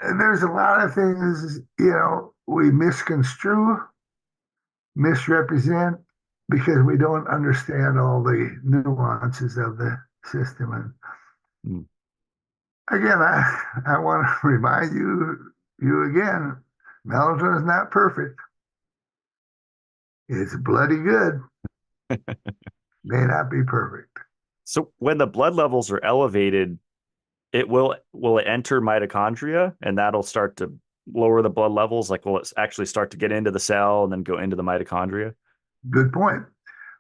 and there's a lot of things, we misconstrue, misrepresent, because we don't understand all the nuances of the system. And Mm. again, I want to remind you again, melatonin is not perfect. It's bloody good. May not be perfect. So when the blood levels are elevated, will it enter mitochondria and that'll start to lower the blood levels? Like, will it actually start to get into the cell and then go into the mitochondria? Good point.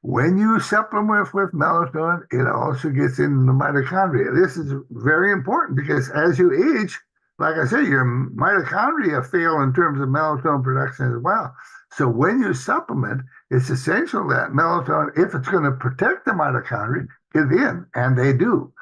When you supplement with melatonin, it also gets into the mitochondria. This is very important because as you age, like I said, your mitochondria fail in terms of melatonin production as well. So when you supplement, it's essential that melatonin, if it's going to protect the mitochondria, get in, and they do.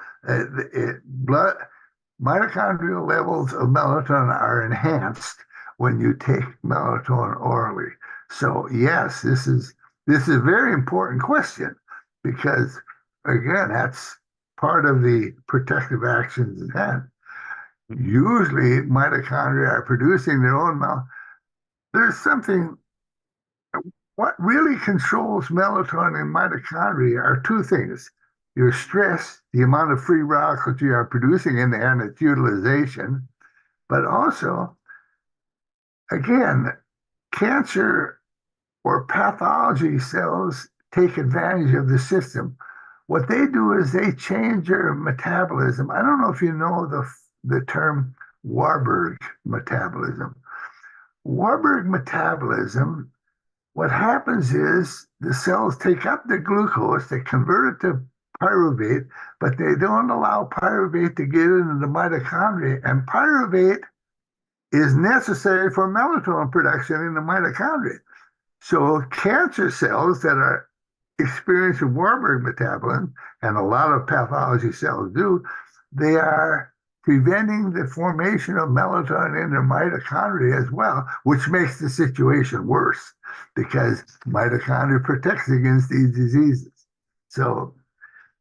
Mitochondrial levels of melatonin are enhanced when you take melatonin orally. So yes, this is a very important question because, again, that's part of the protective actions it had. Usually, mitochondria are producing their own There's something. What really controls melatonin in mitochondria are two things: your stress, the amount of free radicals you are producing in there, and its utilization, but also, again, cancer or pathology cells take advantage of the system. What they do is they change your metabolism. I don't know if you know the term Warburg metabolism. Warburg metabolism, what happens is the cells take up the glucose, they convert it to pyruvate, but they don't allow pyruvate to get into the mitochondria. And pyruvate is necessary for melatonin production in the mitochondria. So cancer cells that are experiencing Warburg metabolism, and a lot of pathology cells do, they are preventing the formation of melatonin in their mitochondria as well, which makes the situation worse because mitochondria protects against these diseases. So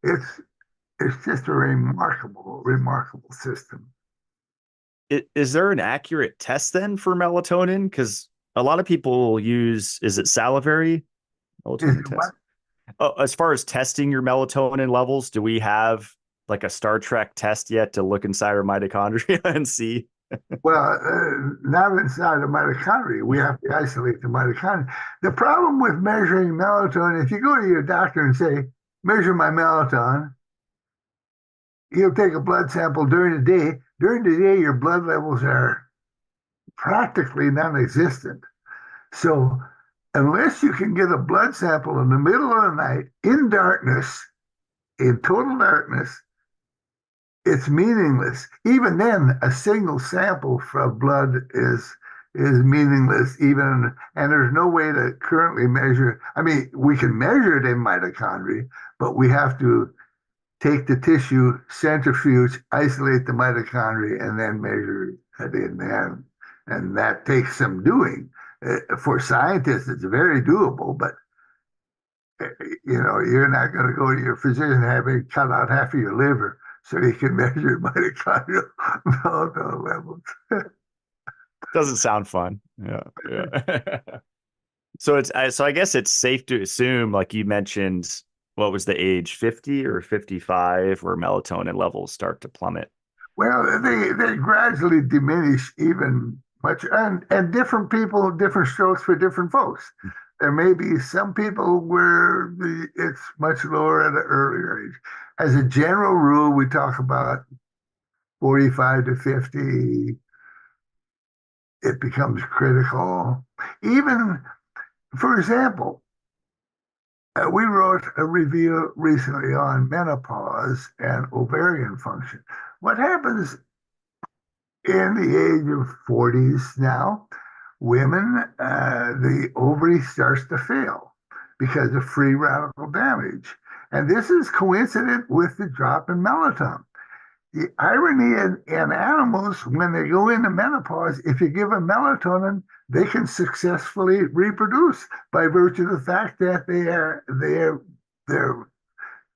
it's just a remarkable system. Is there an accurate test then for melatonin? Because a lot of people use, is it salivary melatonin test? Oh, as far as testing your melatonin levels, do we have like a Star Trek test yet to look inside our mitochondria and see? Well, not inside the mitochondria. We have to isolate the mitochondria. The problem with measuring melatonin, if you go to your doctor and say, measure my melatonin, he'll take a blood sample during the day. During the day, your blood levels are practically non-existent. So unless you can get a blood sample in the middle of the night, in darkness, in total darkness, it's meaningless. Even then, a single sample from blood is meaningless. And there's no way to currently measure. I mean, we can measure it in mitochondria, but we have to take the tissue, centrifuge, isolate the mitochondria, and then measure it in there. And that takes some doing. For scientists, it's very doable, but you're not going to go to your physician and have him cut out half of your liver so you can measure mitochondrial melatonin levels. Doesn't sound fun. Yeah. So I guess it's safe to assume, like you mentioned, what was the age, 50 or 55, where melatonin levels start to plummet? Well, they gradually diminish even much, and different people, different strokes for different folks. There may be some people where it's much lower at an earlier age. As a general rule, we talk about 45 to 50. It becomes critical. Even, for example, we wrote a review recently on menopause and ovarian function. What happens in the age of 40s now, women, the ovary starts to fail because of free radical damage. And this is coincident with the drop in melatonin. The irony in animals, when they go into menopause, if you give them melatonin, they can successfully reproduce by virtue of the fact that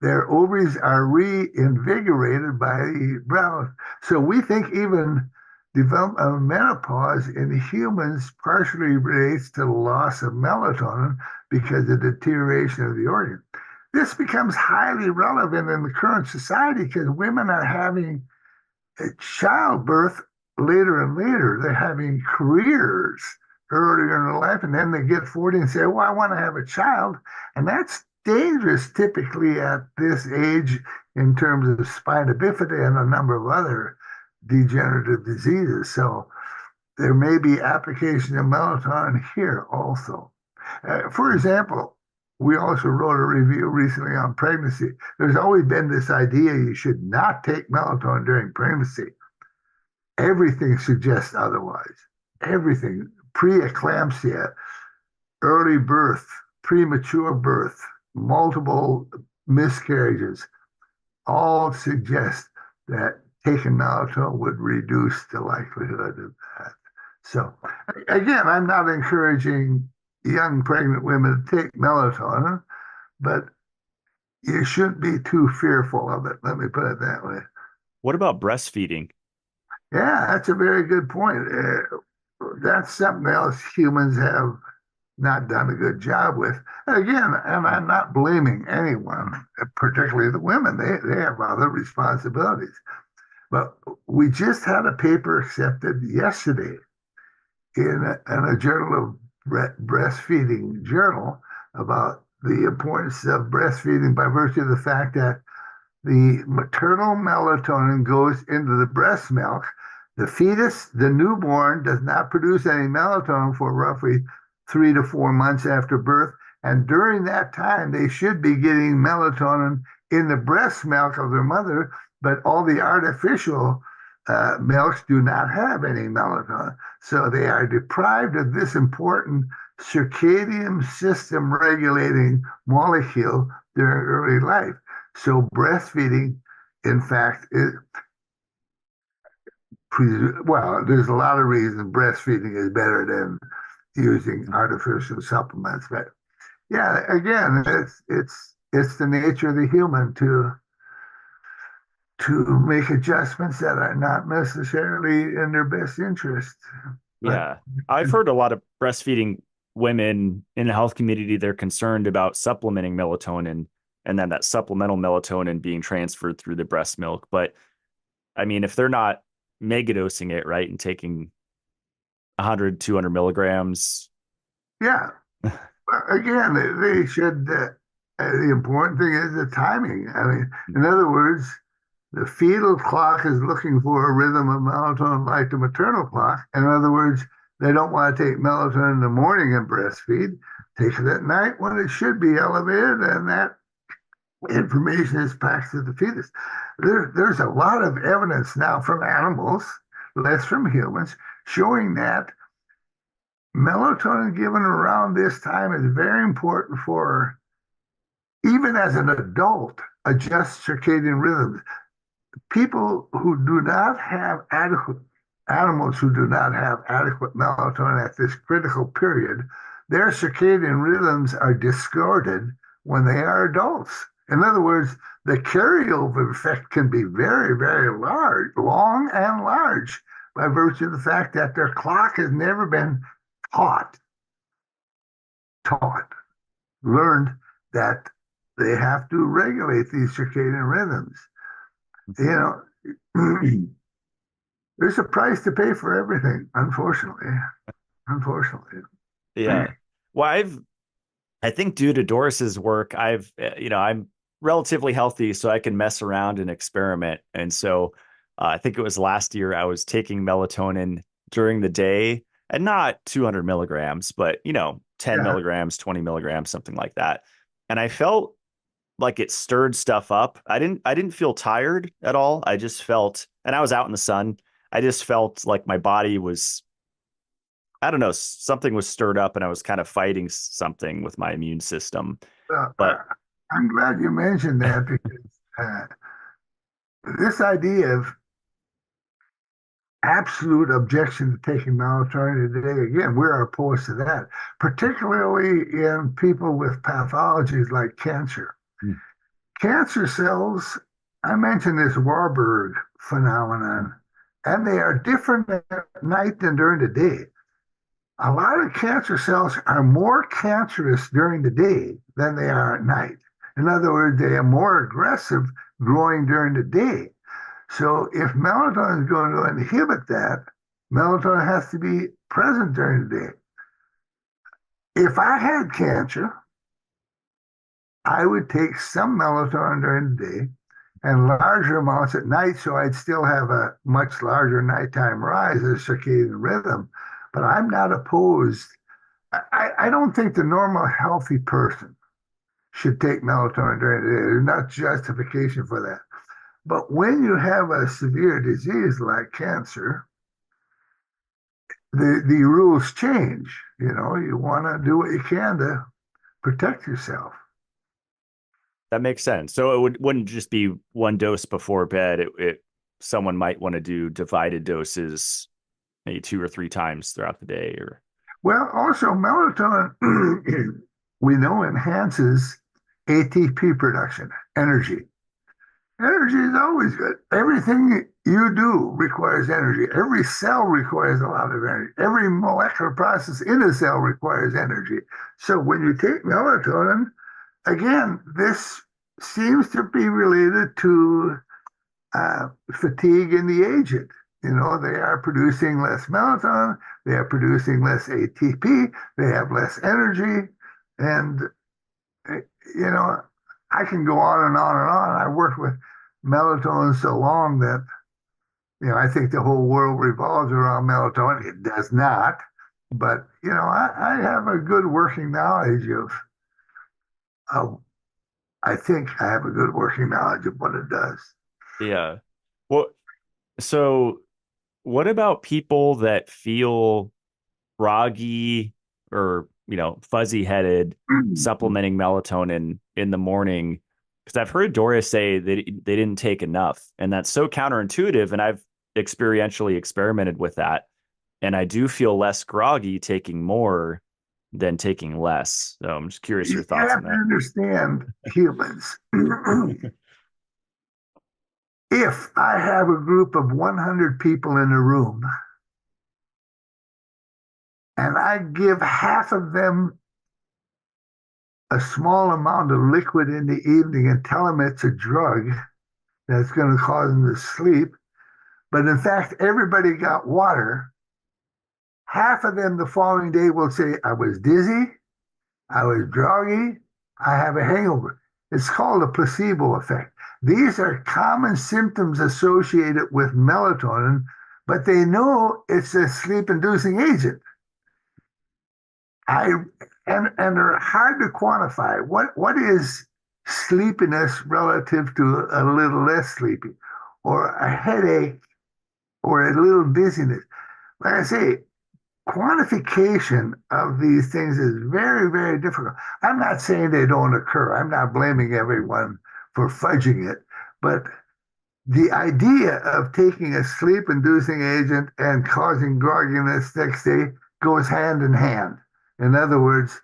their ovaries are reinvigorated by the brown. So we think even development of menopause in humans partially relates to the loss of melatonin because of deterioration of the organ. This becomes highly relevant in the current society because women are having a childbirth later and later. They're having careers earlier in their life, and then they get 40 and say, well, I want to have a child. And that's dangerous typically at this age in terms of spina bifida and a number of other degenerative diseases. So there may be application of melatonin here also. For example, we also wrote a review recently on pregnancy. There's always been this idea you should not take melatonin during pregnancy. Everything suggests otherwise. Everything, preeclampsia, early birth, premature birth, multiple miscarriages, all suggest that taking melatonin would reduce the likelihood of that. So again, I'm not encouraging young pregnant women to take melatonin, but you shouldn't be too fearful of it. Let me put it that way. What about breastfeeding? Yeah, that's a very good point. That's something else humans have not done a good job with. And again, and I'm not blaming anyone, particularly the women. They have other responsibilities. But we just had a paper accepted yesterday in a journal of breastfeeding journal about the importance of breastfeeding by virtue of the fact that the maternal melatonin goes into the breast milk. The fetus, the newborn, does not produce any melatonin for roughly 3 to 4 months after birth. And during that time, they should be getting melatonin in the breast milk of their mother, but all the artificial milks do not have any melatonin. So they are deprived of this important circadian system regulating molecule during early life. So breastfeeding, in fact, well, there's a lot of reasons breastfeeding is better than using artificial supplements. But yeah, again, it's the nature of the human to make adjustments that are not necessarily in their best interest. Yeah. I've heard a lot of breastfeeding women in the health community, they're concerned about supplementing melatonin and then that supplemental melatonin being transferred through the breast milk. But I mean, if they're not megadosing it, right, and taking 100, 200 milligrams. Yeah. Again, they should, the important thing is the timing. I mean, in other words, the fetal clock is looking for a rhythm of melatonin like the maternal clock. In other words, they don't want to take melatonin in the morning and breastfeed. Take it at night when it should be elevated, and that information is passed to the fetus. There's a lot of evidence now from animals, less from humans, showing that melatonin given around this time is very important for, even as an adult, adjust circadian rhythms. People who do not have adequate, animals who do not have adequate melatonin at this critical period, their circadian rhythms are distorted when they are adults. In other words, the carryover effect can be very, very large, long and large, by virtue of the fact that their clock has never been taught, learned that they have to regulate these circadian rhythms. You know, there's a price to pay for everything, unfortunately. Unfortunately. Yeah. Well, I think due to Doris's work, I'm relatively healthy, so I can mess around and experiment. And so I think it was last year I was taking melatonin during the day, and not 200 milligrams, but 10 milligrams, 20 milligrams, something like that. And I felt like it stirred stuff up. I didn't feel tired at all. I just felt, and I was out in the sun. I just felt like my body was, I don't know, something was stirred up and I was kind of fighting something with my immune system. Well, But I'm glad you mentioned that because this idea of absolute objection to taking melatonin today, again, we're opposed to that, particularly in people with pathologies like cancer. Mm. Cancer cells, I mentioned this Warburg phenomenon, and they are different at night than during the day. A lot of cancer cells are more cancerous during the day than they are at night. In other words, they are more aggressive growing during the day. So if melatonin is going to inhibit that, melatonin has to be present during the day. If I had cancer, I would take some melatonin during the day and larger amounts at night, so I'd still have a much larger nighttime rise of circadian rhythm. But I'm not opposed. I don't think the normal healthy person should take melatonin during the day. There's not justification for that. But when you have a severe disease like cancer, the rules change. You know, you want to do what you can to protect yourself. that makes sense. So wouldn't just be one dose before bed. Someone might want to do divided doses, maybe 2 or 3 times throughout the day. Or Well, also melatonin, we know enhances ATP production, energy. Energy is always good. Everything you do requires energy. Every cell requires a lot of energy. Every molecular process in a cell requires energy. So when you take melatonin, again, this seems to be related to fatigue in the aged. You know, they are producing less melatonin, they are producing less ATP, they have less energy, and you know, I can go on and on and on. I worked with melatonin so long that, you know, I think the whole world revolves around melatonin. It does not, but you know, I have a good working knowledge of I think I have a good working knowledge of what it does. yeah. Well, so what about people that feel groggy or, fuzzy headed, supplementing melatonin in the morning? Because I've heard Doris say that they didn't take enough, and that's so counterintuitive. And I've experientially experimented with that, and I do feel less groggy taking more than taking less. So I'm just curious your You thoughts have on to that. understand humans. If I have a group of 100 people in a room and I give half of them a small amount of liquid in the evening and tell them it's a drug that's going to cause them to sleep, but in fact, everybody got water, half of them the following day will say, I was dizzy, I was groggy, I have a hangover. It's called a placebo effect. These are common symptoms associated with melatonin, but they know it's a sleep-inducing agent. And they're hard to quantify. What is sleepiness relative to a little less sleepy, or a headache, or a little dizziness? Like I say, quantification of these things is very, very difficult. I'm not saying they don't occur. I'm not blaming everyone for fudging it, but the idea of taking a sleep-inducing agent and causing grogginess next day goes hand in hand. In other words,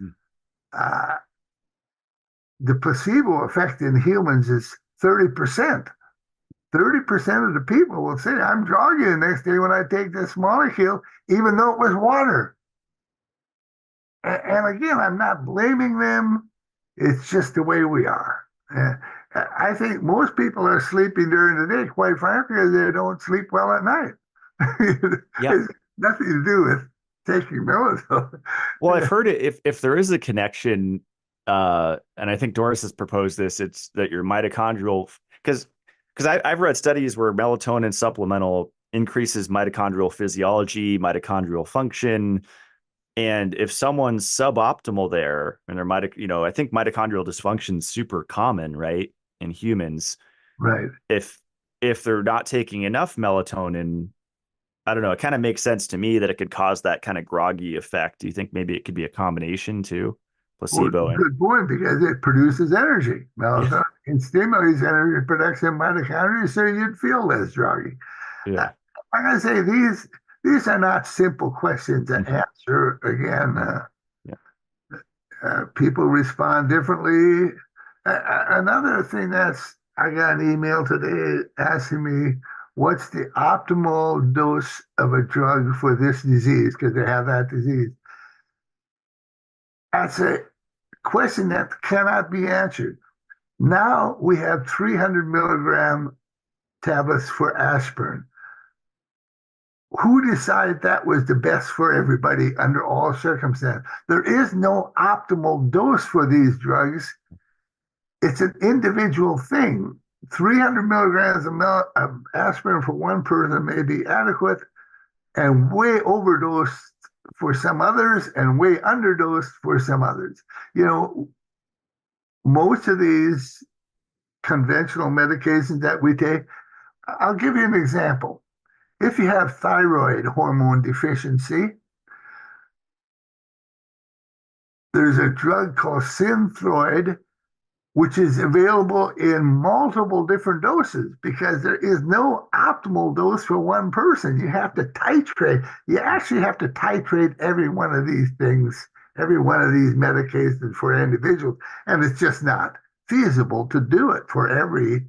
the placebo effect in humans is 30%. 30% of the people will say, I'm groggy the next day when I take this molecule, even though it was water. And again, I'm not blaming them. It's just the way we are. I think most people are sleeping during the day, quite frankly, they don't sleep well at night. Yeah. It's nothing to do with taking melatonin. Well, I've heard it, if there is a connection, and I think Doris has proposed this, it's that your mitochondrial, because I've read studies where melatonin supplemental increases mitochondrial physiology, mitochondrial function. And if someone's suboptimal there, and I think mitochondrial dysfunction is super common, right, in humans. Right. If they're not taking enough melatonin, I don't know. It kind of makes sense to me that it could cause that kind of groggy effect. Do you think maybe it could be a combination too? Well, Placebo and good point, because it produces energy. yeah, Melatonin it stimulates energy production in mitochondria, so you'd feel less groggy. yeah, Like I say, these are not simple questions to mhm, answer. Again, yeah. people respond differently. Another thing I got an email today asking me what's the optimal dose of a drug for this disease, because they have that disease. That's a question that cannot be answered. Now we have 300 milligram tablets for aspirin. Who decided that was the best for everybody under all circumstances? There is no optimal dose for these drugs. It's an individual thing. 300 milligrams of aspirin for one person may be adequate and way overdosed for some others and way underdosed for some others. You know, most of these conventional medications that we take, I'll give you an example. If you have thyroid hormone deficiency, there's a drug called Synthroid, which is available in multiple different doses because there is no optimal dose for one person. You have to titrate. You actually have to titrate every one of these things, every one of these medications for individuals. And it's just not feasible to do it for every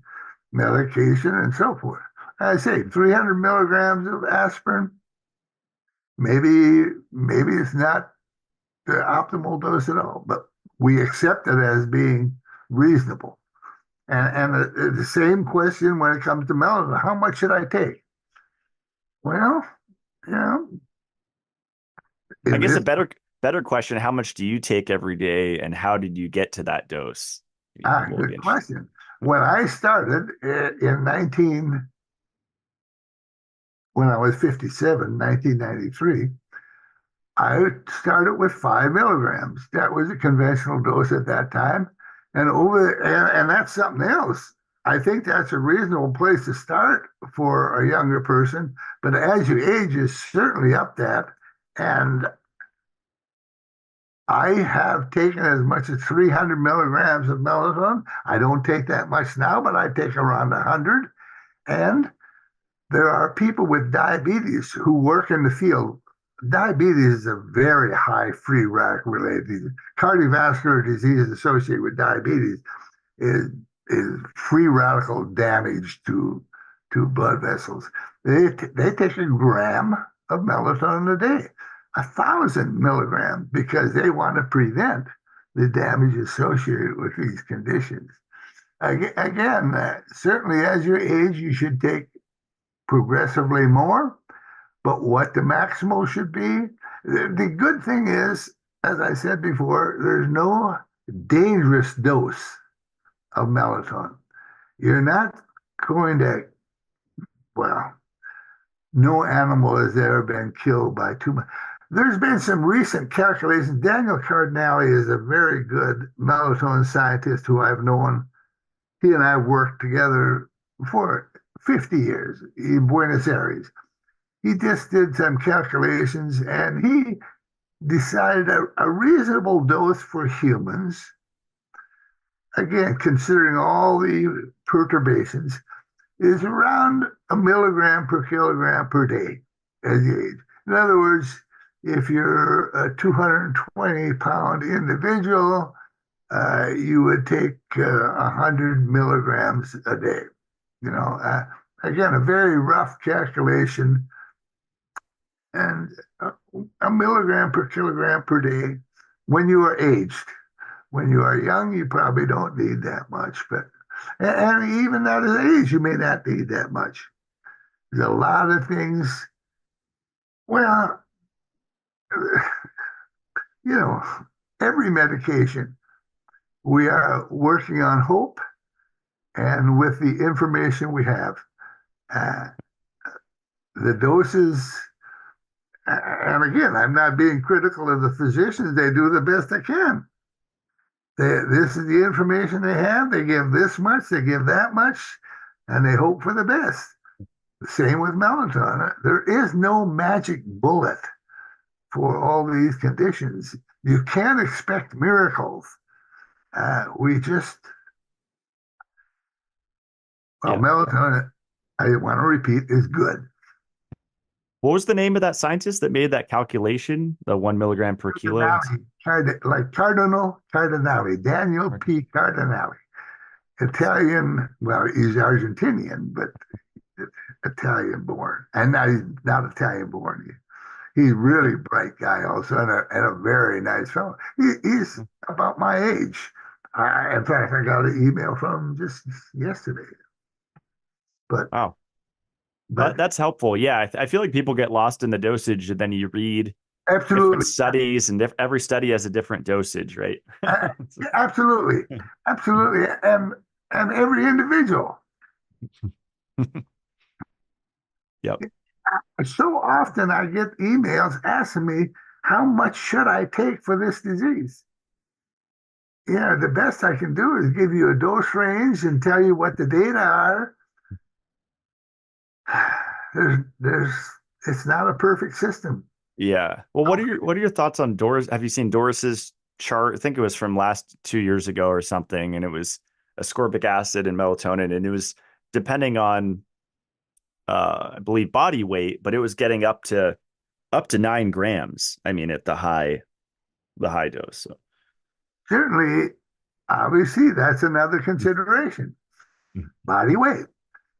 medication and so forth. I say 300 milligrams of aspirin, maybe it's not the optimal dose at all, but we accept it as being reasonable. And the same question when it comes to melatonin, how much should I take? Well, you know, I guess a this better question, how much do you take every day and how did you get to that dose? Will be good interesting. question. When I started in 19, when I was 57, 1993, I started with 5 milligrams. That was a conventional dose at that time. And that's something else. I think that's a reasonable place to start for a younger person. But as you age, you certainly up that. And I have taken as much as 300 milligrams of melatonin. I don't take that much now, but I take around 100. And there are people with diabetes who work in the field. Diabetes is a very high free radical related disease. Cardiovascular disease associated with diabetes is, is free radical damage to blood vessels. They take a gram of melatonin a day, 1,000 milligrams, because they want to prevent the damage associated with these conditions. Again, certainly as you age, you should take progressively more, but what the maximal should be, the good thing is, as I said before, there's no dangerous dose of melatonin. You're not going to, well, no animal has ever been killed by too much. There's been some recent calculations. Daniel Cardinale is a very good melatonin scientist who I've known. He and I worked together for 50 years in Buenos Aires. He just did some calculations and he decided a reasonable dose for humans, again, considering all the perturbations, is around 1 milligram per kilogram per day as you age. In other words, if you're a 220-pound individual, you would take 100 milligrams a day. You know, again, a very rough calculation, and 1 milligram per kilogram per day when you are aged. When you are young, you probably don't need that much, but and even at an age, you may not need that much. There's a lot of things. Well, you know, every medication, we are working on hope and with the information we have. Uh, the doses, and again, I'm not being critical of the physicians. They do the best they can. This is the information they have. They give this much, they give that much, and they hope for the best. Same with melatonin. There is no magic bullet for all these conditions. You can't expect miracles. We just, well, Yeah. melatonin, I want to repeat, is good. What was the name of that scientist that made that calculation? The 1 milligram per kilo? Like Cardinale, Daniel P. Cardinale. Italian, well, he's Argentinian, but Italian born. And now he's not Italian born. He's a really bright guy also, and a very nice fellow. He's about my age. In fact, I got an email from him just yesterday. But Wow. That's helpful. Yeah, I feel like people get lost in the dosage, and then you read absolutely different studies, and every study has a different dosage, right? Absolutely, absolutely, and every individual. Yep. So often I get emails asking me, how much should I take for this disease? Yeah, the best I can do is give you a dose range and tell you what the data are. It's not a perfect system. Yeah. Well, what are your thoughts on Doris? Have you seen Doris's chart? I think it was from last 2 years ago or something, and it was ascorbic acid and melatonin, and it was depending on I believe body weight, but it was getting up to 9 grams. I mean, at the high dose. So. Certainly, obviously, that's another consideration. Body weight.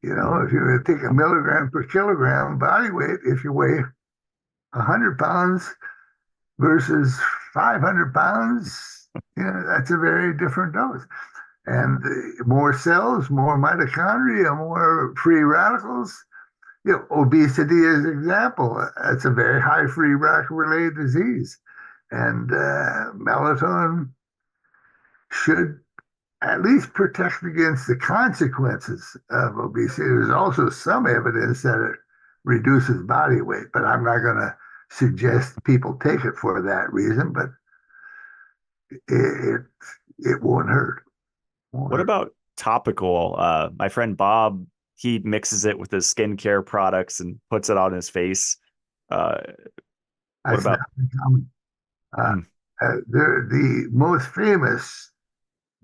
You know, if you take a milligram per kilogram body weight, if you weigh 100 pounds versus 500 pounds, you know, that's a very different dose. And more cells, more mitochondria, more free radicals. You know, obesity is an example. That's a very high free radical-related disease. And melatonin should at least protect against the consequences of obesity. There's also some evidence that it reduces body weight, but I'm not going to suggest people take it for that reason, but it won't hurt. What about topical? My friend Bob, he mixes it with his skincare products and puts it on his face. What about? The most famous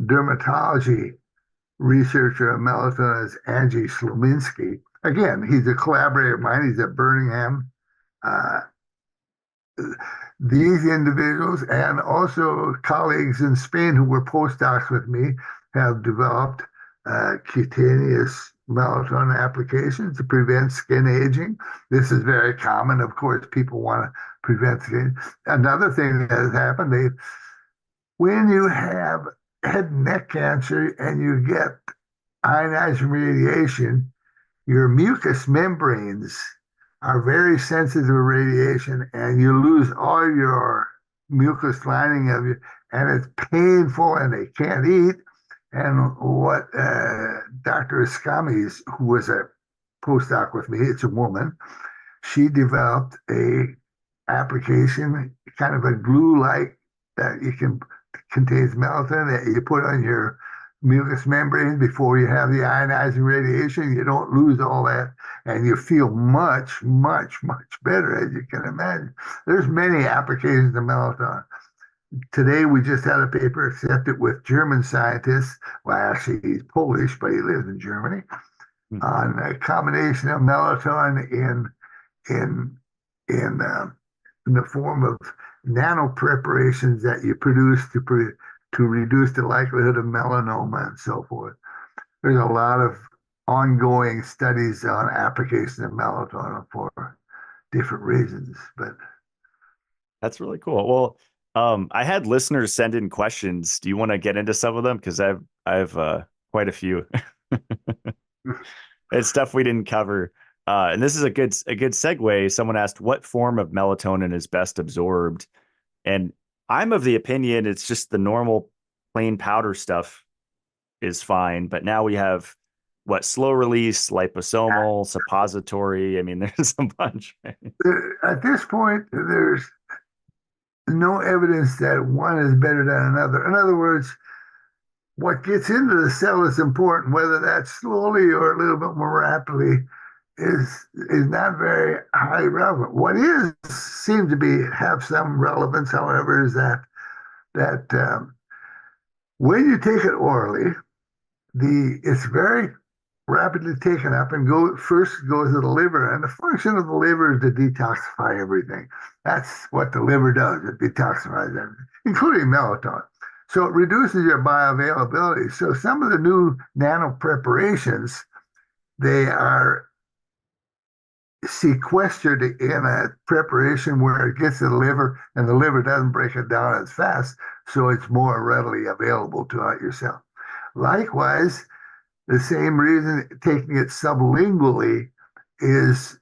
dermatology researcher of melatonin is Angie Slominski. Again, he's a collaborator of mine. He's at Birmingham. These individuals and also colleagues in Spain who were postdocs with me have developed cutaneous melatonin applications to prevent skin aging. This is very common. Of course, people want to prevent skin. Another thing that has happened, when you have head and neck cancer and you get ionizing radiation, your mucous membranes are very sensitive to radiation and you lose all your mucous lining of you, and it's painful and they can't eat. And what Dr. Escamis, who was a postdoc with me, it's a woman, she developed a application, kind of a glue-like that contains melatonin that you put on your mucous membrane before you have the ionizing radiation. You don't lose all that, and you feel much, much, much better, as you can imagine. There's many applications of melatonin. Today, we just had a paper accepted with German scientists. Well, actually, he's Polish, but he lives in Germany, on a combination of melatonin in the form of nano preparations that you produce to reduce the likelihood of melanoma and so forth. There's a lot of ongoing studies on application of melatonin for different reasons, but that's really cool. Well, I had listeners send in questions. Do you want to get into some of them? Because I have quite a few. It's stuff we didn't cover. And this is a good segue. Someone asked, what form of melatonin is best absorbed? And I'm of the opinion it's just the normal plain powder stuff is fine. But now we have slow release, liposomal, suppository. I mean, there's a bunch. At this point, there's no evidence that one is better than another. In other words, what gets into the cell is important, whether that's slowly or a little bit more rapidly. is not very highly relevant. What is seems to be have some relevance, however, is that when you take it orally, it's very rapidly taken up and first goes to the liver, and the function of the liver is to detoxify everything. That's what the liver does. It detoxifies everything, including melatonin. So it reduces your bioavailability. So some of the new nano preparations, they are sequestered in a preparation where it gets to the liver and the liver doesn't break it down as fast, so it's more readily available throughout your cell. Likewise, the same reason taking it sublingually is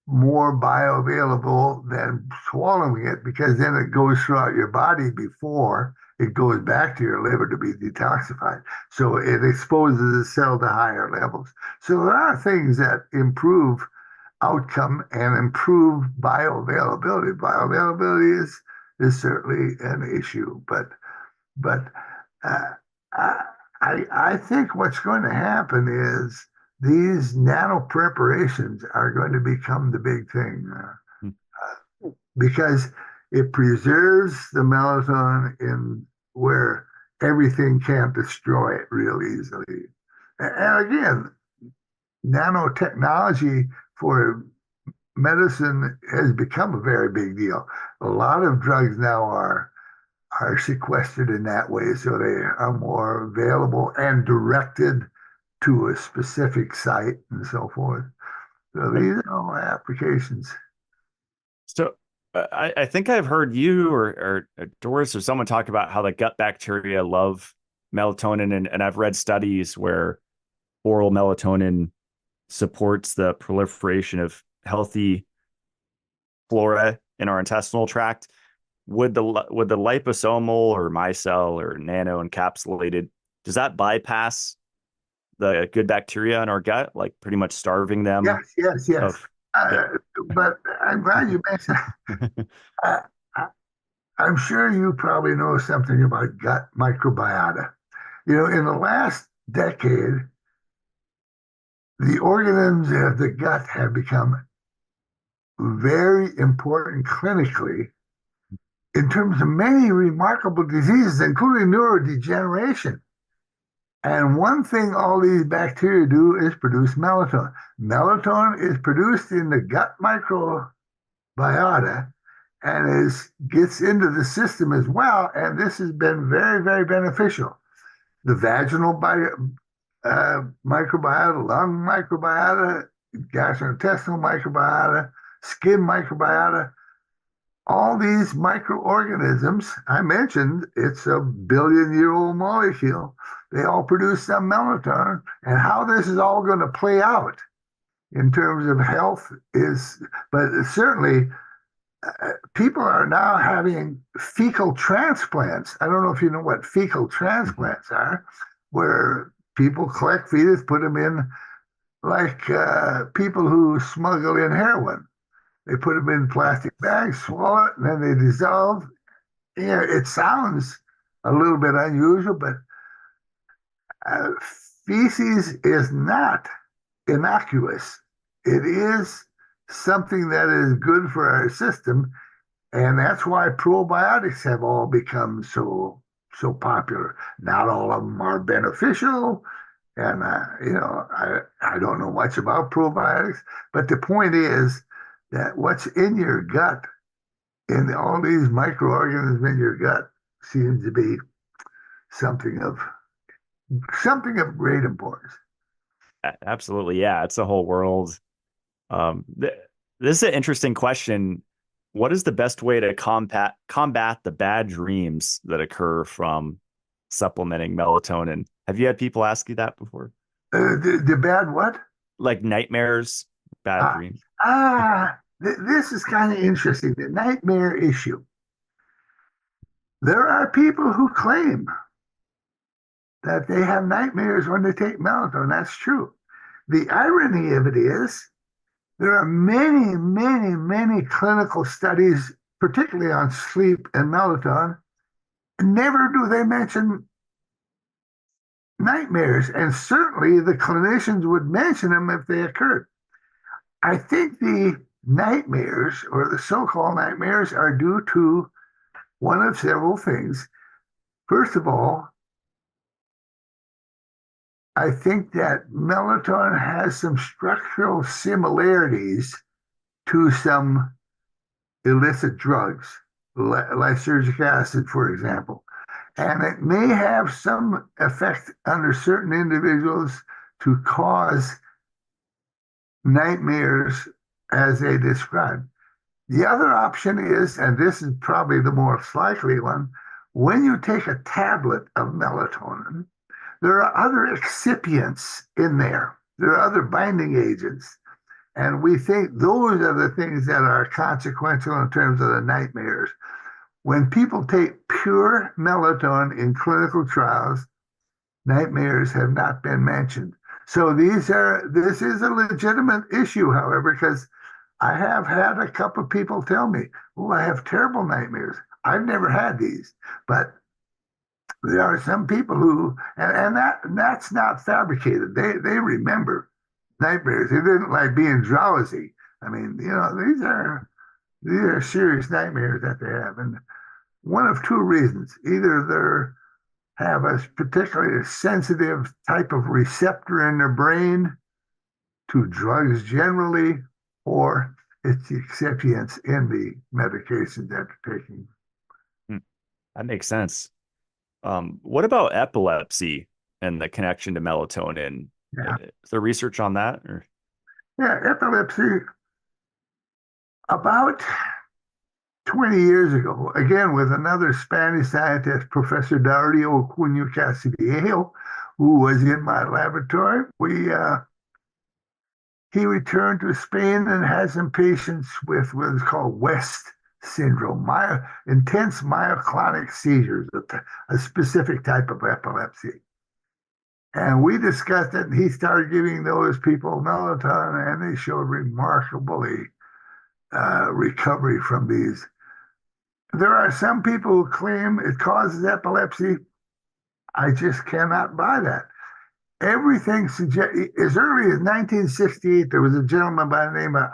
more bioavailable than swallowing it, because then it goes throughout your body before it goes back to your liver to be detoxified. So it exposes the cell to higher levels. So there are things that improve outcome and improve bioavailability. Bioavailability is certainly an issue, but uh, I think what's going to happen is these nano preparations are going to become the big thing because it preserves the melatonin in where everything can't destroy it real easily. And again, nanotechnology for medicine has become a very big deal. A lot of drugs now are sequestered in that way, so they are more available and directed to a specific site and so forth. So these are all applications. So I think I've heard you or Doris or someone talk about how the gut bacteria love melatonin, and I've read studies where oral melatonin supports the proliferation of healthy flora in our intestinal tract. Would the liposomal or micelle or nano encapsulated, does that bypass the good bacteria in our gut, like pretty much starving them? Yes. Yeah. But I'm glad you mentioned. uh, I'm sure you probably know something about gut microbiota. You know, in the last decade, the organisms of the gut have become very important clinically in terms of many remarkable diseases, including neurodegeneration. And one thing all these bacteria do is produce melatonin. Melatonin is produced in the gut microbiota and gets into the system as well. And this has been very, very beneficial. The vaginal microbiota, lung microbiota, gastrointestinal microbiota, skin microbiota, all these microorganisms, I mentioned, it's a billion-year-old molecule. They all produce some melatonin, and how this is all going to play out in terms of health but certainly people are now having fecal transplants. I don't know if you know what fecal transplants are, where people collect fetus, put them in like people who smuggle in heroin. They put them in plastic bags, swallow it, and then they dissolve. Yeah, it sounds a little bit unusual, but feces is not innocuous. It is something that is good for our system, and that's why probiotics have all become so popular. Not all of them are beneficial, and I don't know much about probiotics, but the point is that what's in your gut, in all these microorganisms in your gut, seems to be something of great importance. Absolutely, yeah. It's a whole world. This is an interesting question. What is the best way to combat the bad dreams that occur from supplementing melatonin? Have you had people ask you that before? The bad what? Like nightmares, bad dreams. This is kind of interesting. The nightmare issue. There are people who claim that they have nightmares when they take melatonin. That's true. The irony of it is there are many, many, many clinical studies, particularly on sleep and melatonin. Never do they mention nightmares, and certainly the clinicians would mention them if they occurred. I think the nightmares or the so-called nightmares are due to one of several things. First of all, I think that melatonin has some structural similarities to some illicit drugs, lysergic acid, for example. And it may have some effect under certain individuals to cause nightmares as they describe. The other option is, and this is probably the more likely one, when you take a tablet of melatonin, there are other excipients in there. There are other binding agents. And we think those are the things that are consequential in terms of the nightmares. When people take pure melatonin in clinical trials, nightmares have not been mentioned. So this is a legitimate issue, however, because I have had a couple of people tell me, oh, I have terrible nightmares. I've never had these, but there are some people who, and that's not fabricated. They remember nightmares. They didn't like being drowsy. I mean, these are serious nightmares that they have, and one of two reasons: either they have a particularly sensitive type of receptor in their brain to drugs generally, or it's the excipients in the medication that they're taking. That makes sense. What about epilepsy and the connection to melatonin? Yeah. Is there research on that? Or? Yeah, epilepsy. About 20 years ago, again with another Spanish scientist, Professor Dario Cunha Castillo, who was in my laboratory, he returned to Spain and had some patients with what is called West syndrome, intense myoclonic seizures, a specific type of epilepsy. And we discussed it, and he started giving those people melatonin, and they showed remarkably recovery from these. There are some people who claim it causes epilepsy. I just cannot buy that. Everything suggests, as early as 1968, there was a gentleman by the name of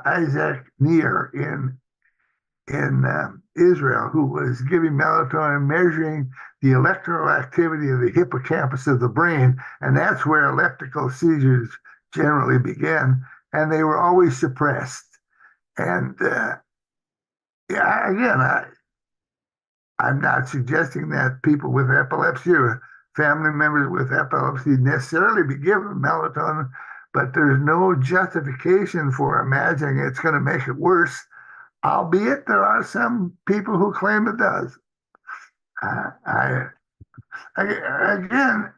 Isaac Neer in Israel who was giving melatonin, measuring the electrical activity of the hippocampus of the brain, and that's where epileptical seizures generally begin, and they were always suppressed. And I'm not suggesting that people with epilepsy or family members with epilepsy necessarily be given melatonin, but there's no justification for imagining it's going to make it worse, albeit there are some people who claim it does. Again,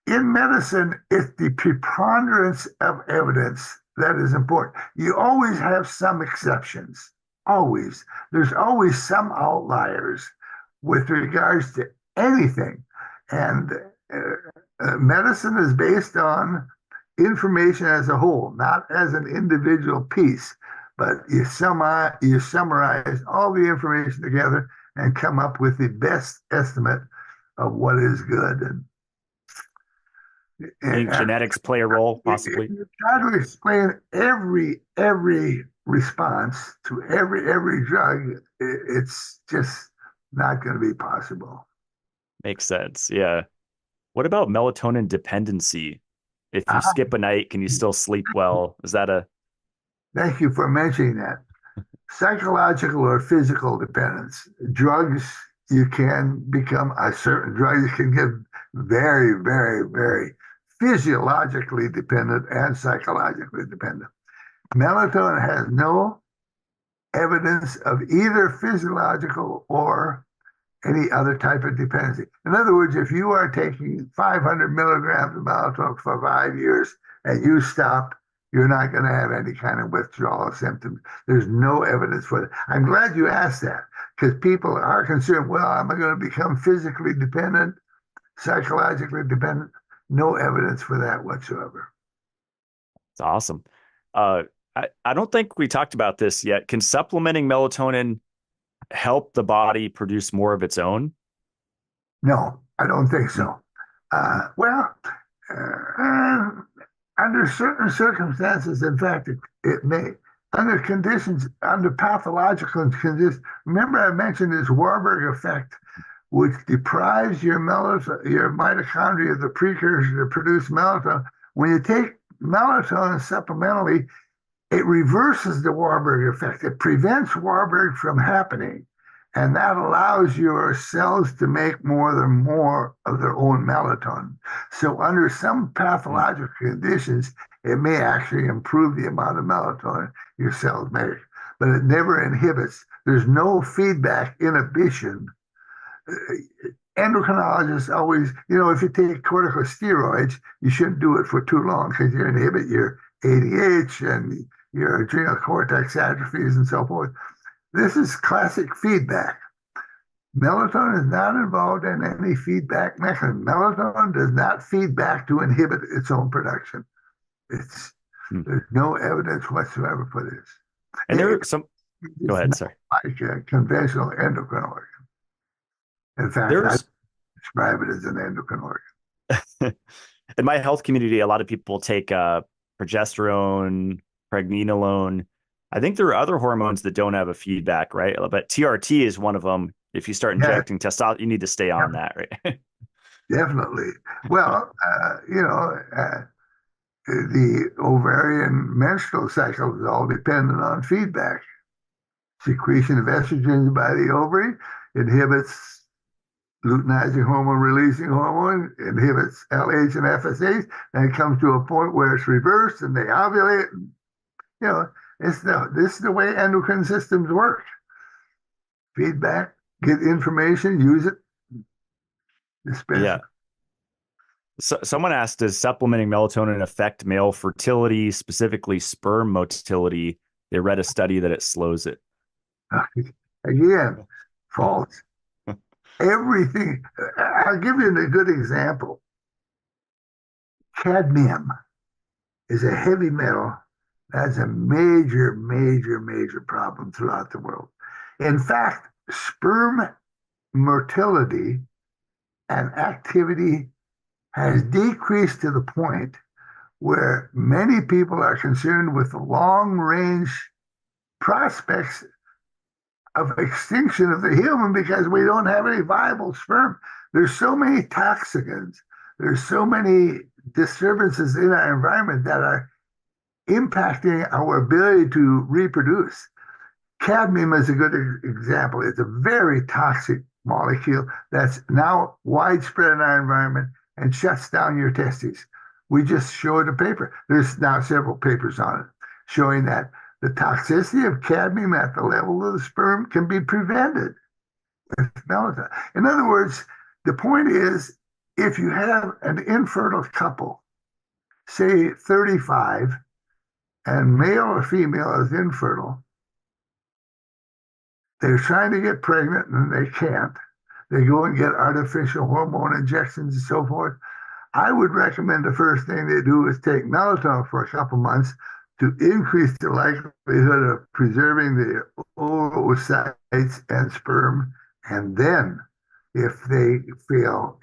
in medicine, it's the preponderance of evidence that is important. You always have some exceptions. Always. There's always some outliers with regards to anything. And medicine is based on information as a whole, not as an individual piece. But you summarize all the information together and come up with the best estimate of what is good. And genetics play a role, possibly. You try to explain every response to every drug, it's just not going to be possible. Makes sense. Yeah. What about melatonin dependency? If you skip a night, can you still sleep well? Is that a... Thank you for mentioning that. Psychological or physical dependence. Drugs, you can become a certain drug. You can get very, very, very physiologically dependent and psychologically dependent. Melatonin has no evidence of either physiological or any other type of dependency. In other words, if you are taking 500 milligrams of melatonin for 5 years and you stop, you're not going to have any kind of withdrawal symptoms. There's no evidence for that. I'm glad you asked that, because people are concerned, well, am I going to become physically dependent, psychologically dependent? No evidence for that whatsoever. It's awesome. I don't think we talked about this yet. Can supplementing melatonin help the body produce more of its own? No, I don't think so. under certain circumstances, in fact, it may, under conditions, under pathological conditions. Remember, I mentioned this Warburg effect, which deprives your mitochondria of the precursor to produce melatonin. When you take melatonin supplementally, it reverses the Warburg effect. It prevents Warburg from happening. And that allows your cells to make more of their own melatonin. So under some pathological conditions, it may actually improve the amount of melatonin your cells make, but it never inhibits. There's no feedback inhibition. Endocrinologists always, if you take corticosteroids, you shouldn't do it for too long because you inhibit your ADH and your adrenal cortex atrophies and so forth. This is classic feedback. Melatonin is not involved in any feedback mechanism. Melatonin does not feed back to inhibit its own production. There's no evidence whatsoever for this. And there are some. Go ahead, sir. Like a conventional endocrine organ. In fact, I describe it as an endocrine organ. In my health community, a lot of people take progesterone, pregnenolone. I think there are other hormones that don't have a feedback, right? But TRT is one of them. If you start injecting testosterone, you need to stay on that, right? Definitely. Well, the ovarian menstrual cycle is all dependent on feedback. Secretion of estrogens by the ovary inhibits luteinizing hormone releasing hormone, inhibits LH and FSH, and it comes to a point where it's reversed and they ovulate. This is the way endocrine systems work. Feedback, get information, use it. Yeah. So someone asked, does supplementing melatonin affect male fertility, specifically sperm motility? They read a study that it slows it. Again, false. Everything. I'll give you a good example. Cadmium is a heavy metal. That's a major, major, major problem throughout the world. In fact, sperm motility and activity has decreased to the point where many people are concerned with the long-range prospects of extinction of the human because we don't have any viable sperm. There's so many toxins, there's so many disturbances in our environment that are impacting our ability to reproduce. Cadmium is a good example. It's a very toxic molecule that's now widespread in our environment and shuts down your testes. We just showed a paper. There's now several papers on it showing that the toxicity of cadmium at the level of the sperm can be prevented with melatonin. In other words, the point is, if you have an infertile couple, say 35, and male or female is infertile, they're trying to get pregnant and they can't. They go and get artificial hormone injections and so forth. I would recommend the first thing they do is take melatonin for a couple months to increase the likelihood of preserving the oocytes and sperm. And then if they fail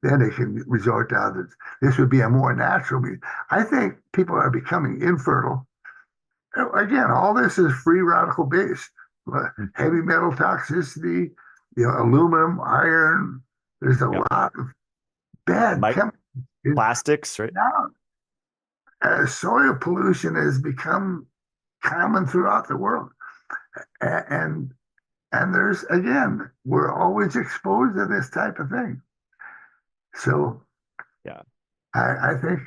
then they can resort to others. This would be a more natural means. I think people are becoming infertile. Again, all this is free radical based. Heavy metal toxicity, aluminum, iron. There's a lot of bad chemicals. Plastics, right? Now, soil pollution has become common throughout the world. And there's, again, we're always exposed to this type of thing. So yeah, I think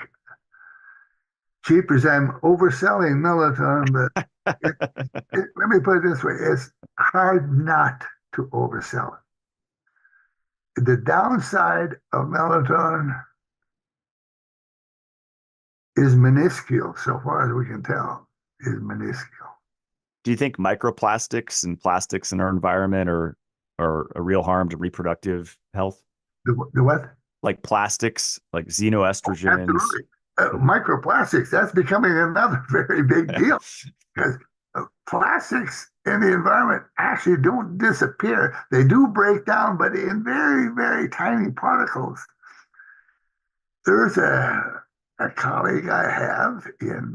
cheap as I'm overselling melatonin, but let me put it this way. It's hard not to oversell it. The downside of melatonin is minuscule, so far as we can tell, is minuscule. Do you think microplastics and plastics in our environment are a real harm to reproductive health? The what? Like plastics, like xenoestrogens. Absolutely. Microplastics, that's becoming another very big deal because plastics in the environment actually don't disappear. They do break down, but in very, very tiny particles. There's a a colleague I have in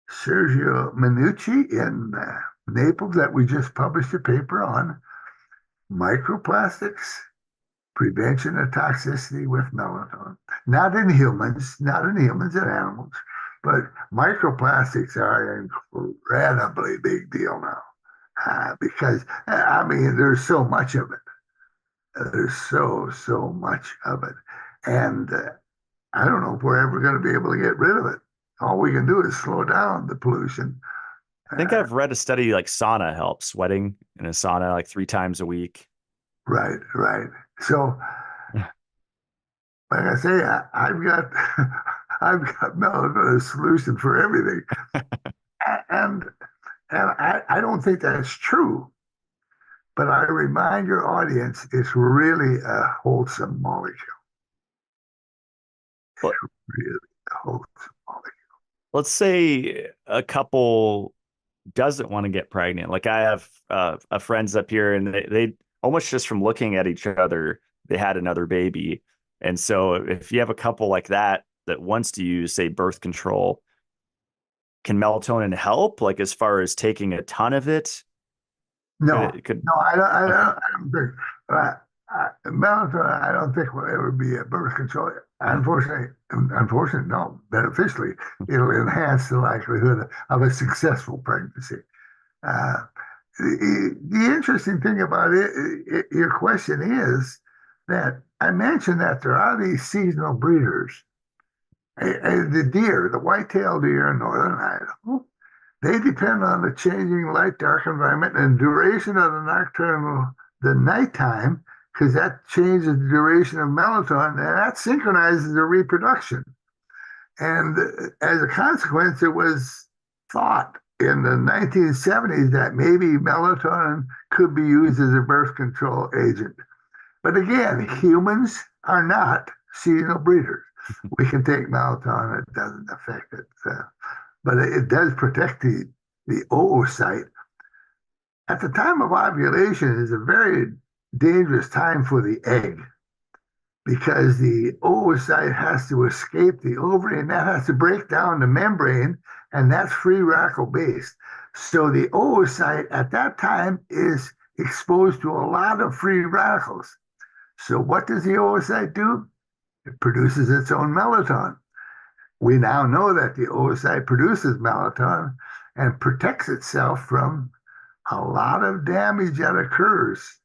Sergio Minucci in Naples that we just published a paper on microplastics, prevention of toxicity with melatonin. Not in humans and animals, but microplastics are an incredibly big deal now because, I mean, there's so much of it. There's so much of it. And I don't know if we're ever going to be able to get rid of it. All we can do is slow down the pollution. I think I've read a study like sauna helps, sweating in a sauna like 3 times a week. Right. So, like I say, I've got melatonin solution for everything, and I don't think that's true. But I remind your audience, it's really a wholesome molecule. Well, it's really a wholesome molecule. Let's say a couple doesn't want to get pregnant. Like I have friends up here, and they almost just from looking at each other, they had another baby. And so if you have a couple like that wants to use, say, birth control, can melatonin help? Like as far as taking a ton of it? No, I don't think melatonin. I don't think will ever be a birth control. Unfortunately, no. Beneficially, it'll enhance the likelihood of a successful pregnancy. The interesting thing about your question is that I mentioned that there are these seasonal breeders. The deer, the white-tailed deer in northern Idaho, they depend on the changing light-dark environment and duration of the nighttime, because that changes the duration of melatonin, and that synchronizes their reproduction. And as a consequence, it was thought in the 1970s that maybe melatonin could be used as a birth control agent. But again, humans are not seasonal breeders. We can take melatonin, it doesn't affect it. But it does protect the oocyte. At the time of ovulation is a very dangerous time for the egg because the oocyte has to escape the ovary and that has to break down the membrane, and that's free radical based. So the oocyte at that time is exposed to a lot of free radicals. So what does the oocyte do? It produces its own melatonin. We now know that the oocyte produces melatonin and protects itself from a lot of damage that occurs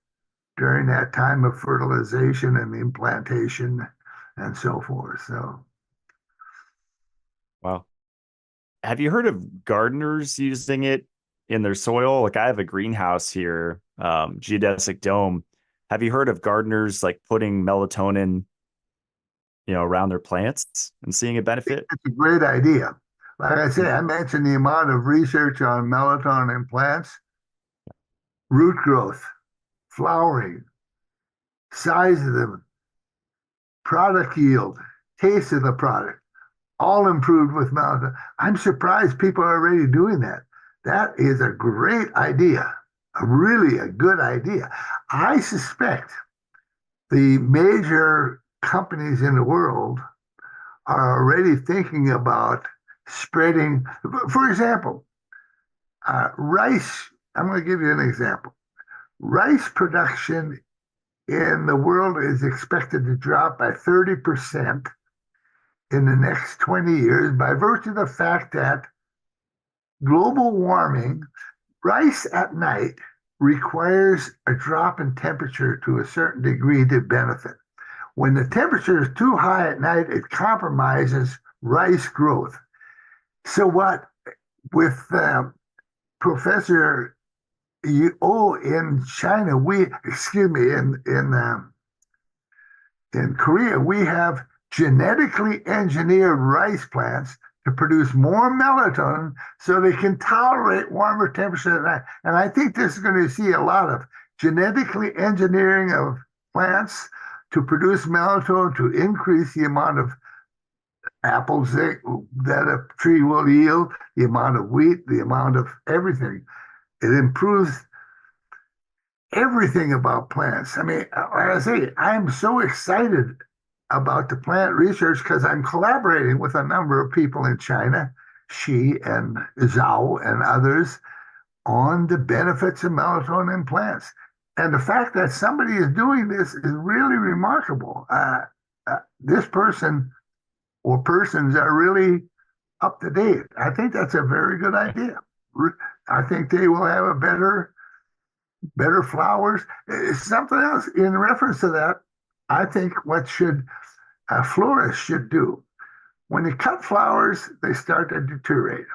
during that time of fertilization and implantation and so forth. So, wow. Have you heard of gardeners using it in their soil? Like I have a greenhouse here, geodesic dome. Have you heard of gardeners like putting melatonin, around their plants and seeing a benefit? It's a great idea. Like I say, I mentioned the amount of research on melatonin in plants, root growth, flowering, size of them, product yield, taste of the product, all improved with melatonin. I'm surprised people are already doing that. That is a great idea, really a good idea. I suspect the major companies in the world are already thinking about spreading, for example, rice. I'm going to give you an example. Rice production in the world is expected to drop by 30% in the next 20 years by virtue of the fact that global warming, rice at night requires a drop in temperature to a certain degree to benefit. When the temperature is too high at night, it compromises rice growth. So what with Professor in China, in Korea, we have genetically engineered rice plants to produce more melatonin so they can tolerate warmer temperatures at night. And I think this is going to see a lot of genetically engineering of plants to produce melatonin to increase the amount of apples that a tree will yield, the amount of wheat, the amount of everything. It improves everything about plants. I mean, like I say, I'm so excited about the plant research because I'm collaborating with a number of people in China, Xi and Zhao and others, on the benefits of melatonin in plants. And the fact that somebody is doing this is really remarkable. This person or persons are really up to date. I think that's a very good idea. I think they will have a better flowers. Something else in reference to that, I think what should florists should do, when you cut flowers, they start to deteriorate.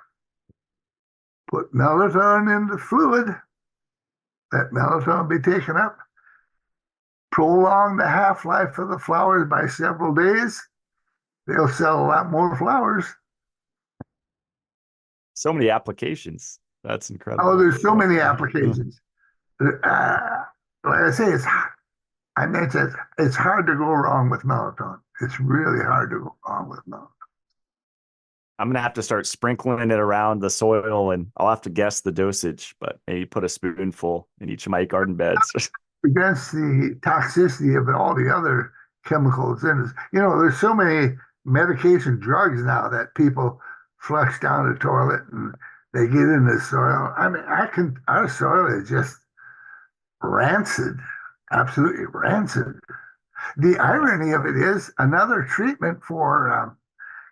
Put melatonin in the fluid, let melatonin be taken up, prolong the half-life of the flowers by several days, they'll sell a lot more flowers. So many applications. That's incredible. Oh, there's so many applications. Like I say, I mentioned it's hard to go wrong with melatonin. It's really hard to go wrong with melatonin. I'm going to have to start sprinkling it around the soil, and I'll have to guess the dosage, but maybe put a spoonful in each of my garden beds. Against the toxicity of all the other chemicals in it. You know, there's so many medication drugs now that people flush down the toilet and they get in the soil. I mean, our soil is just rancid, absolutely rancid. The irony of it is another treatment for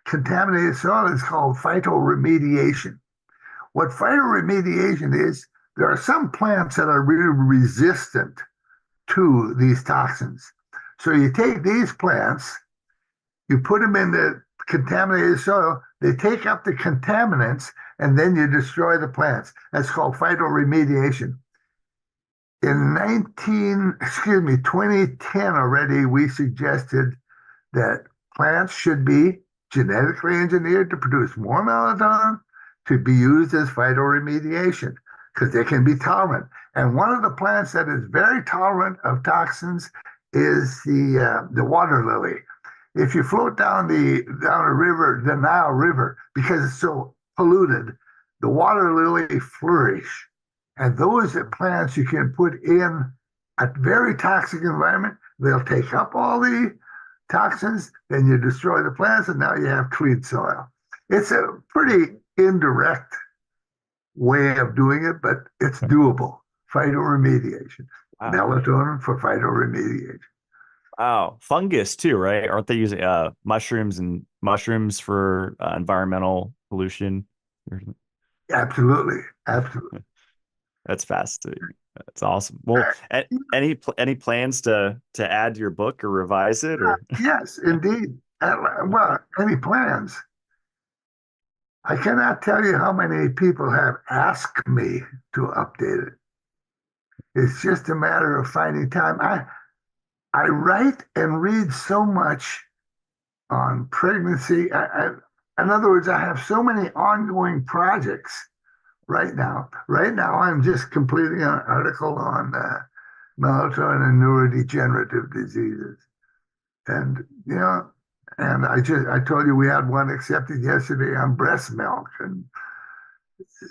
contaminated soil is called phytoremediation. What phytoremediation is, there are some plants that are really resistant to these toxins. So you take these plants, you put them in the contaminated soil, they take up the contaminants, and then you destroy the plants. That's called phytoremediation. In 2010 already, we suggested that plants should be genetically engineered to produce more melatonin to be used as phytoremediation because they can be tolerant. And one of the plants that is very tolerant of toxins is the water lily. If you float down a river, the Nile River, because it's so polluted, the water lily flourish. And those are plants you can put in a very toxic environment. They'll take up all the toxins, then you destroy the plants, and now you have clean soil. It's a pretty indirect way of doing it, but it's doable. Phytoremediation. Wow. Melatonin for phytoremediation. Wow. Fungus too, right? Aren't they using mushrooms for environmental pollution? Absolutely. Absolutely. That's fascinating. That's awesome. Well, any plans to add to your book or revise it? Or yes, indeed. Well, any plans? I cannot tell you how many people have asked me to update it. It's just a matter of finding time. I write and read so much on pregnancy. In other words, I have so many ongoing projects right now. Right now, I'm just completing an article on melatonin and neurodegenerative diseases. And, you know, and I told you we had one accepted yesterday on breast milk. And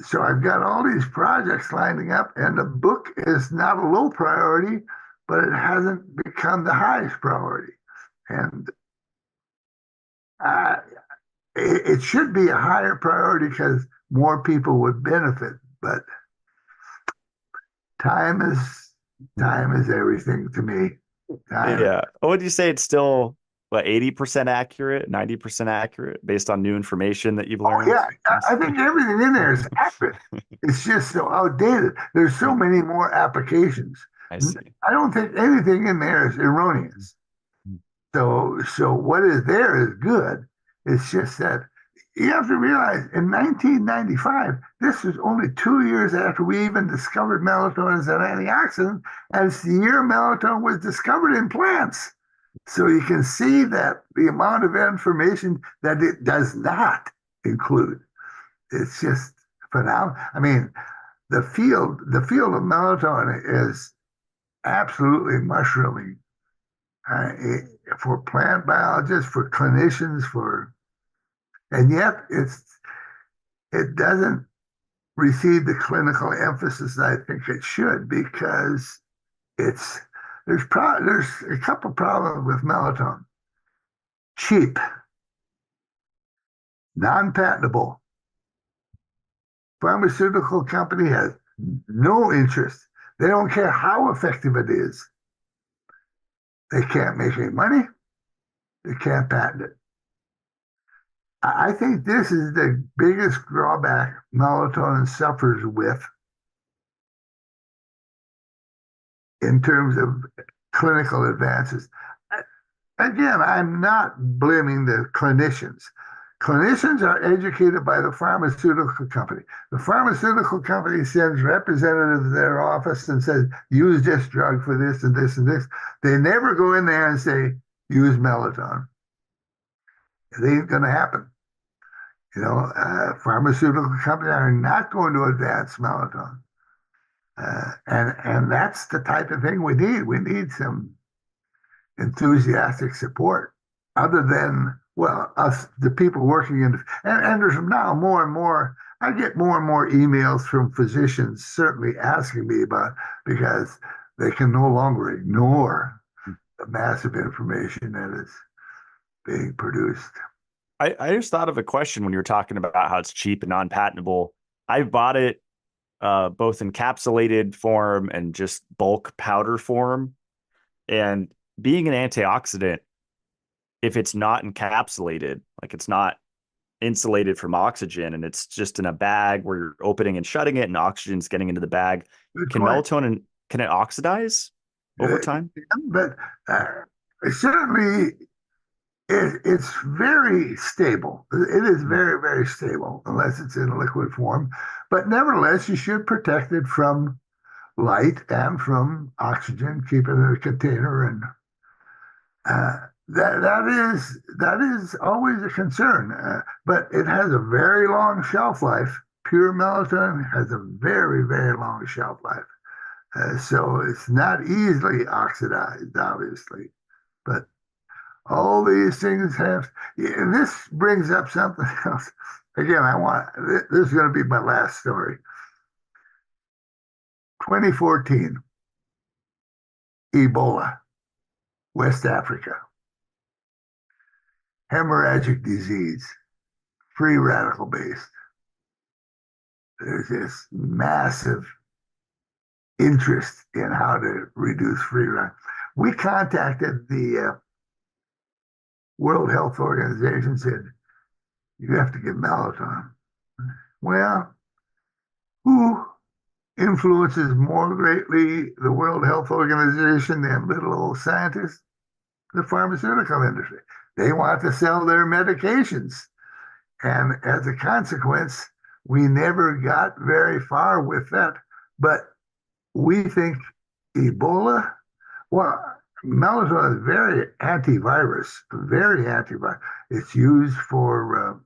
so I've got all these projects lining up, and the book is not a low priority, but it hasn't become the highest priority. And it should be a higher priority because more people would benefit. But time is everything to me. Yeah. Would you say it's still 80% accurate, 90% accurate based on new information that you've learned? Oh, yeah. I think everything in there is accurate. It's just so outdated. There's so many more applications. I see. I don't think anything in there is erroneous. So what is there is good. It's just that you have to realize in 1995, this was only 2 years after we even discovered melatonin as an antioxidant, and it's the year melatonin was discovered in plants. So you can see that the amount of information that it does not include. It's just phenomenal. I mean, the field of melatonin is absolutely mushrooming for plant biologists, for clinicians, and yet it doesn't receive the clinical emphasis I think it should because there's a couple problems with melatonin. cheap, non-patentable. Pharmaceutical company has no interest. They don't care how effective it is. They can't make any money. They can't patent it. I think this is the biggest drawback melatonin suffers with in terms of clinical advances. Again, I'm not blaming the clinicians. Clinicians are educated by the pharmaceutical company. The pharmaceutical company sends representatives to their office and says, use this drug for this and this and this. They never go in there and say, use melatonin. It ain't going to happen. Pharmaceutical companies are not going to advance melatonin. And that's the type of thing we need. We need some enthusiastic support other than, well, us, the people working in, and there's now more and more, I get more and more emails from physicians certainly asking me about, because they can no longer ignore the massive information that is being produced. I just thought of a question when you were talking about how it's cheap and non-patentable. I've bought it both encapsulated form and just bulk powder form. And being an antioxidant, if it's not encapsulated, like it's not insulated from oxygen and it's just in a bag where you're opening and shutting it and oxygen's getting into the bag, melatonin, can it oxidize over time? But certainly it's very stable. It is very, very stable unless it's in liquid form. But nevertheless, you should protect it from light and from oxygen, keep it in a container, and that is always a concern. But it has a very long shelf life. Pure melatonin has a very, very long shelf life. So it's not easily oxidized, obviously. But all these things have, and this brings up something else. Again, this is going to be my last story. 2014, Ebola, West Africa, hemorrhagic disease, free radical based. There's this massive interest in how to reduce free radicals. We contacted the World Health Organization, said, you have to give melatonin. Well, who influences more greatly the World Health Organization than little old scientists? The pharmaceutical industry. They want to sell their medications. And as a consequence, we never got very far with that. But we think Ebola, well, melatonin is very antivirus, very antivirus. It's used for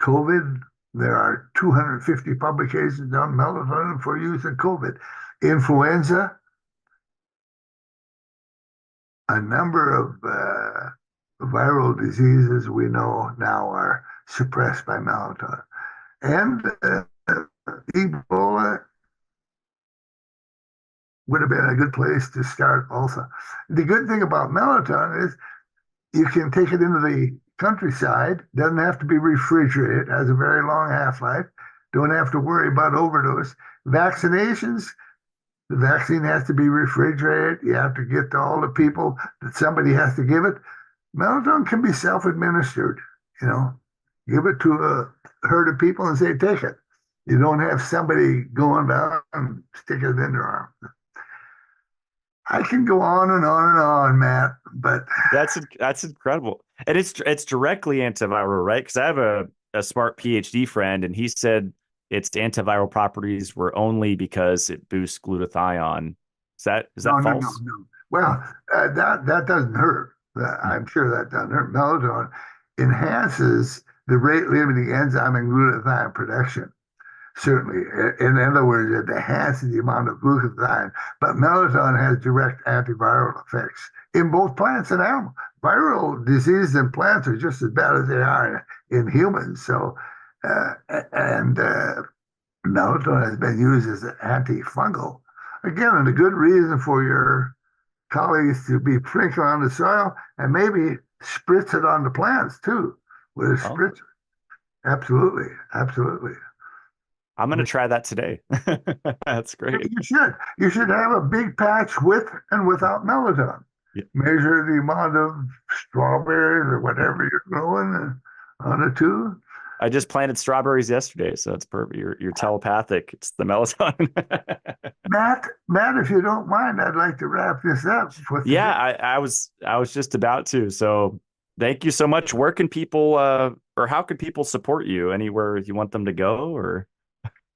COVID. There are 250 publications on melatonin for use in COVID. Influenza, a number of viral diseases we know now are suppressed by melatonin. And Ebola would have been a good place to start also. The good thing about melatonin is you can take it into the countryside, doesn't have to be refrigerated, has a very long half-life, don't have to worry about overdose. Vaccinations, the vaccine has to be refrigerated, you have to get to all the people that somebody has to give it. Melatonin can be self-administered, give it to a herd of people and say, take it. You don't have somebody going down and sticking it in their arm. I can go on and on and on, Matt, but that's incredible. And it's directly antiviral, right? Because I have a smart PhD friend, and he said its antiviral properties were only because it boosts glutathione. Is that false? No. Well, that doesn't hurt. I'm sure that doesn't hurt. Melatonin enhances the rate-limiting enzyme in glutathione production. Certainly. In other words, it enhances the amount of glutathione, but melatonin has direct antiviral effects in both plants and animals. Viral diseases in plants are just as bad as they are in humans. So, melatonin has been used as an antifungal. Again, and a good reason for your colleagues to be sprinkling on the soil, and maybe spritz it on the plants too with a Oh, spritzer. Absolutely, absolutely. I'm going to try that today. That's great. You should. You should have a big patch with and without melatonin. Yeah. Measure the amount of strawberries or whatever you're growing on a tube. I just planted strawberries yesterday, so it's perfect. You're telepathic. It's the melatonin. Matt, if you don't mind, I'd like to wrap this up with Yeah, I was just about to. So thank you so much. Where can people or how can people support you? Anywhere you want them to go or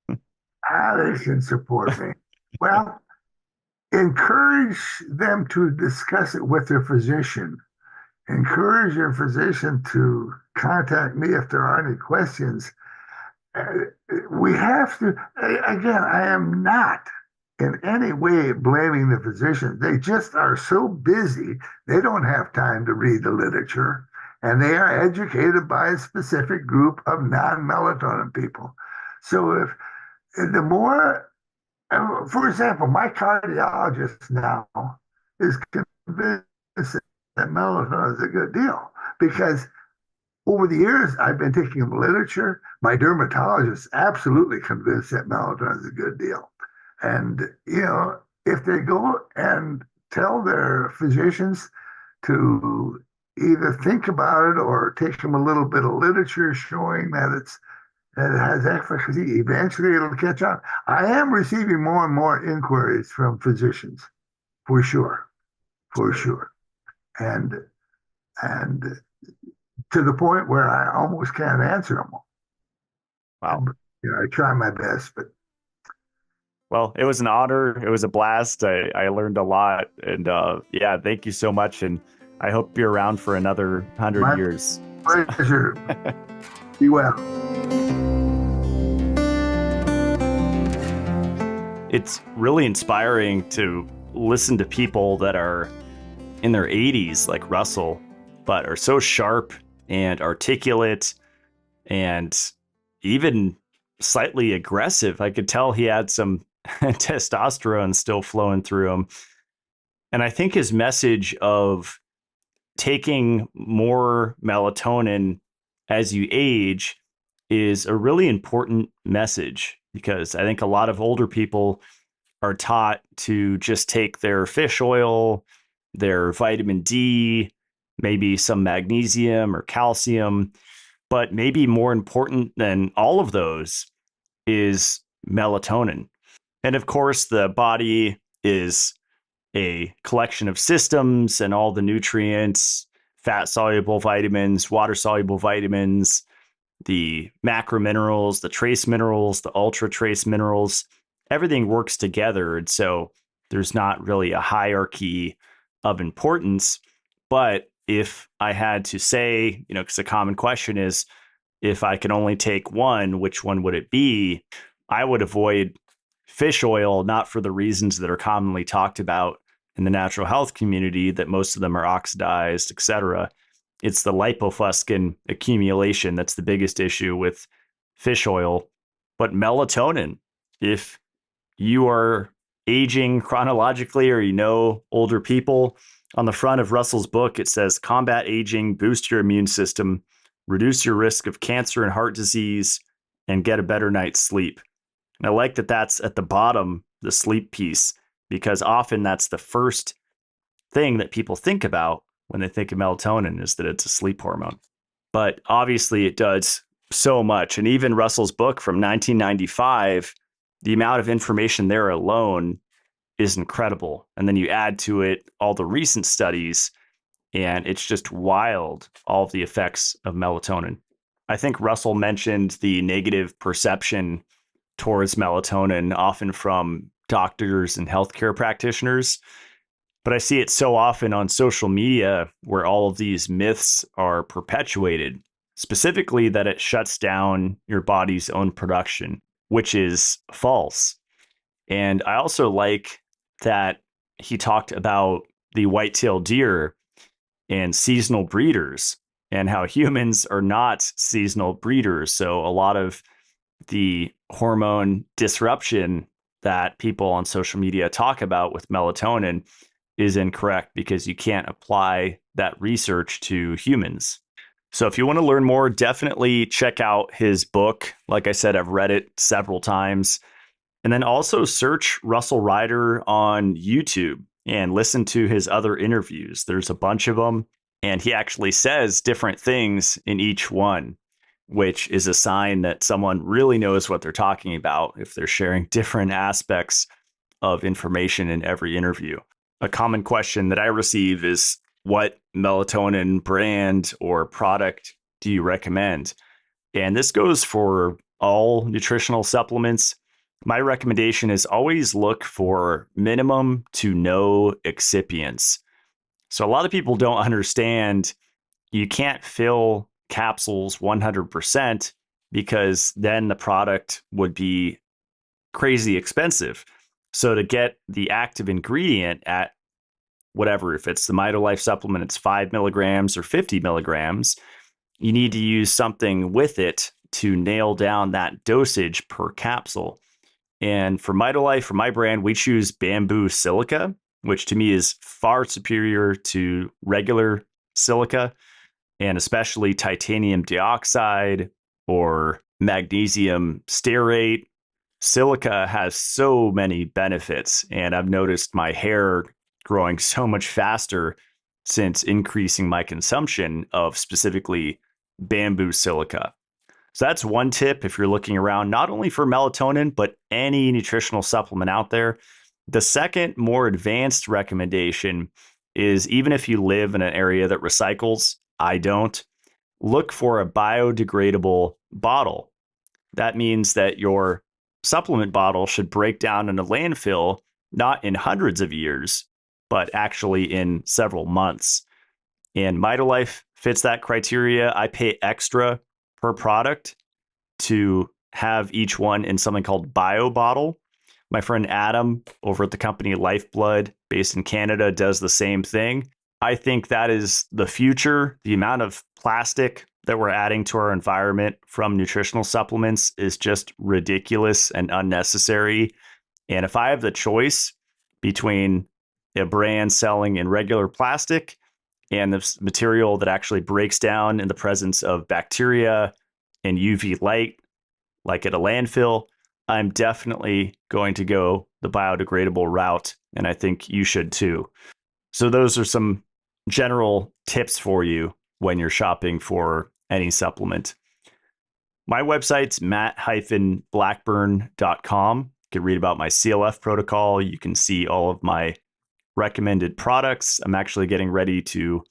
they can support me. Well, encourage them to discuss it with their physician. Encourage your physician to contact me if there are any questions. We have to, again, I am not in any way blaming the physicians. They just are so busy, they don't have time to read the literature, and they are educated by a specific group of non-melatonin people. So if the more, for example, my cardiologist now is convinced that melatonin is a good deal because over the years, I've been taking literature. My dermatologist is absolutely convinced that melatonin is a good deal. And, if they go and tell their physicians to either think about it or take them a little bit of literature showing that it has efficacy, eventually it'll catch on. I am receiving more and more inquiries from physicians, for sure, for sure. And to the point where I almost can't answer them all. wow. I try my best, but Well, it was an honor. It was a blast. I learned a lot. And yeah, thank you so much. And I hope you're around for another 100 my years. pleasure. Be well. It's really inspiring to listen to people that are in their 80s, like Russell, but are so sharp and articulate and even slightly aggressive. I could tell he had some testosterone still flowing through him. And I think his message of taking more melatonin as you age is a really important message because I think a lot of older people are taught to just take their fish oil, their vitamin D, maybe some magnesium or calcium. But maybe more important than all of those is melatonin. And of course, the body is a collection of systems and all the nutrients, fat soluble vitamins, water soluble vitamins, the macro minerals, the trace minerals, the ultra trace minerals, everything works together. And so there's not really a hierarchy of importance. But if I had to say, because a common question is, if I could only take one, which one would it be? I would avoid fish oil, not for the reasons that are commonly talked about in the natural health community, that most of them are oxidized, et cetera. It's the lipofuscin accumulation that's the biggest issue with fish oil. But melatonin, if you are aging chronologically or older people, on the front of Russell's book, it says, combat aging, boost your immune system, reduce your risk of cancer and heart disease, and get a better night's sleep. And I like that that's at the bottom, the sleep piece, because often that's the first thing that people think about when they think of melatonin is that it's a sleep hormone. But obviously it does so much. And even Russell's book from 1995, the amount of information there alone is incredible. And then you add to it all the recent studies, and it's just wild, all of the effects of melatonin. I think Russell mentioned the negative perception towards melatonin, often from doctors and healthcare practitioners. But I see it so often on social media where all of these myths are perpetuated, specifically that it shuts down your body's own production, which is false. And I also like that he talked about the white-tailed deer and seasonal breeders and how humans are not seasonal breeders. So a lot of the hormone disruption that people on social media talk about with melatonin is incorrect because you can't apply that research to humans. So if you want to learn more, definitely check out his book. Like I said, I've read it several times. And then also search Russell Ryder on YouTube and listen to his other interviews. There's a bunch of them, and he actually says different things in each one, which is a sign that someone really knows what they're talking about if they're sharing different aspects of information in every interview. A common question that I receive is, what melatonin brand or product do you recommend? And this goes for all nutritional supplements. My recommendation is always look for minimum to no excipients. So a lot of people don't understand you can't fill capsules 100% because then the product would be crazy expensive. So to get the active ingredient at whatever, if it's the MitoLife supplement, it's 5 milligrams or 50 milligrams, you need to use something with it to nail down that dosage per capsule. And for MitoLife, for my brand, we choose bamboo silica, which to me is far superior to regular silica, and especially titanium dioxide or magnesium stearate. Silica has so many benefits, and I've noticed my hair growing so much faster since increasing my consumption of specifically bamboo silica. So that's one tip if you're looking around, not only for melatonin, but any nutritional supplement out there. The second, more advanced recommendation is, even if you live in an area that recycles, I don't, look for a biodegradable bottle. That means that your supplement bottle should break down in a landfill, not in hundreds of years, but actually in several months. And MitoLife fits that criteria. I pay extra per product to have each one in something called Bio Bottle. My friend Adam over at the company Lifeblood, based in Canada, does the same thing. I think that is the future. The amount of plastic that we're adding to our environment from nutritional supplements is just ridiculous and unnecessary. And if I have the choice between a brand selling in regular plastic and the material that actually breaks down in the presence of bacteria and UV light, like at a landfill, I'm definitely going to go the biodegradable route. And I think you should too. So those are some general tips for you when you're shopping for any supplement. My website's matt-blackburn.com. You can read about my CLF protocol. You can see all of my recommended products. I'm actually getting ready to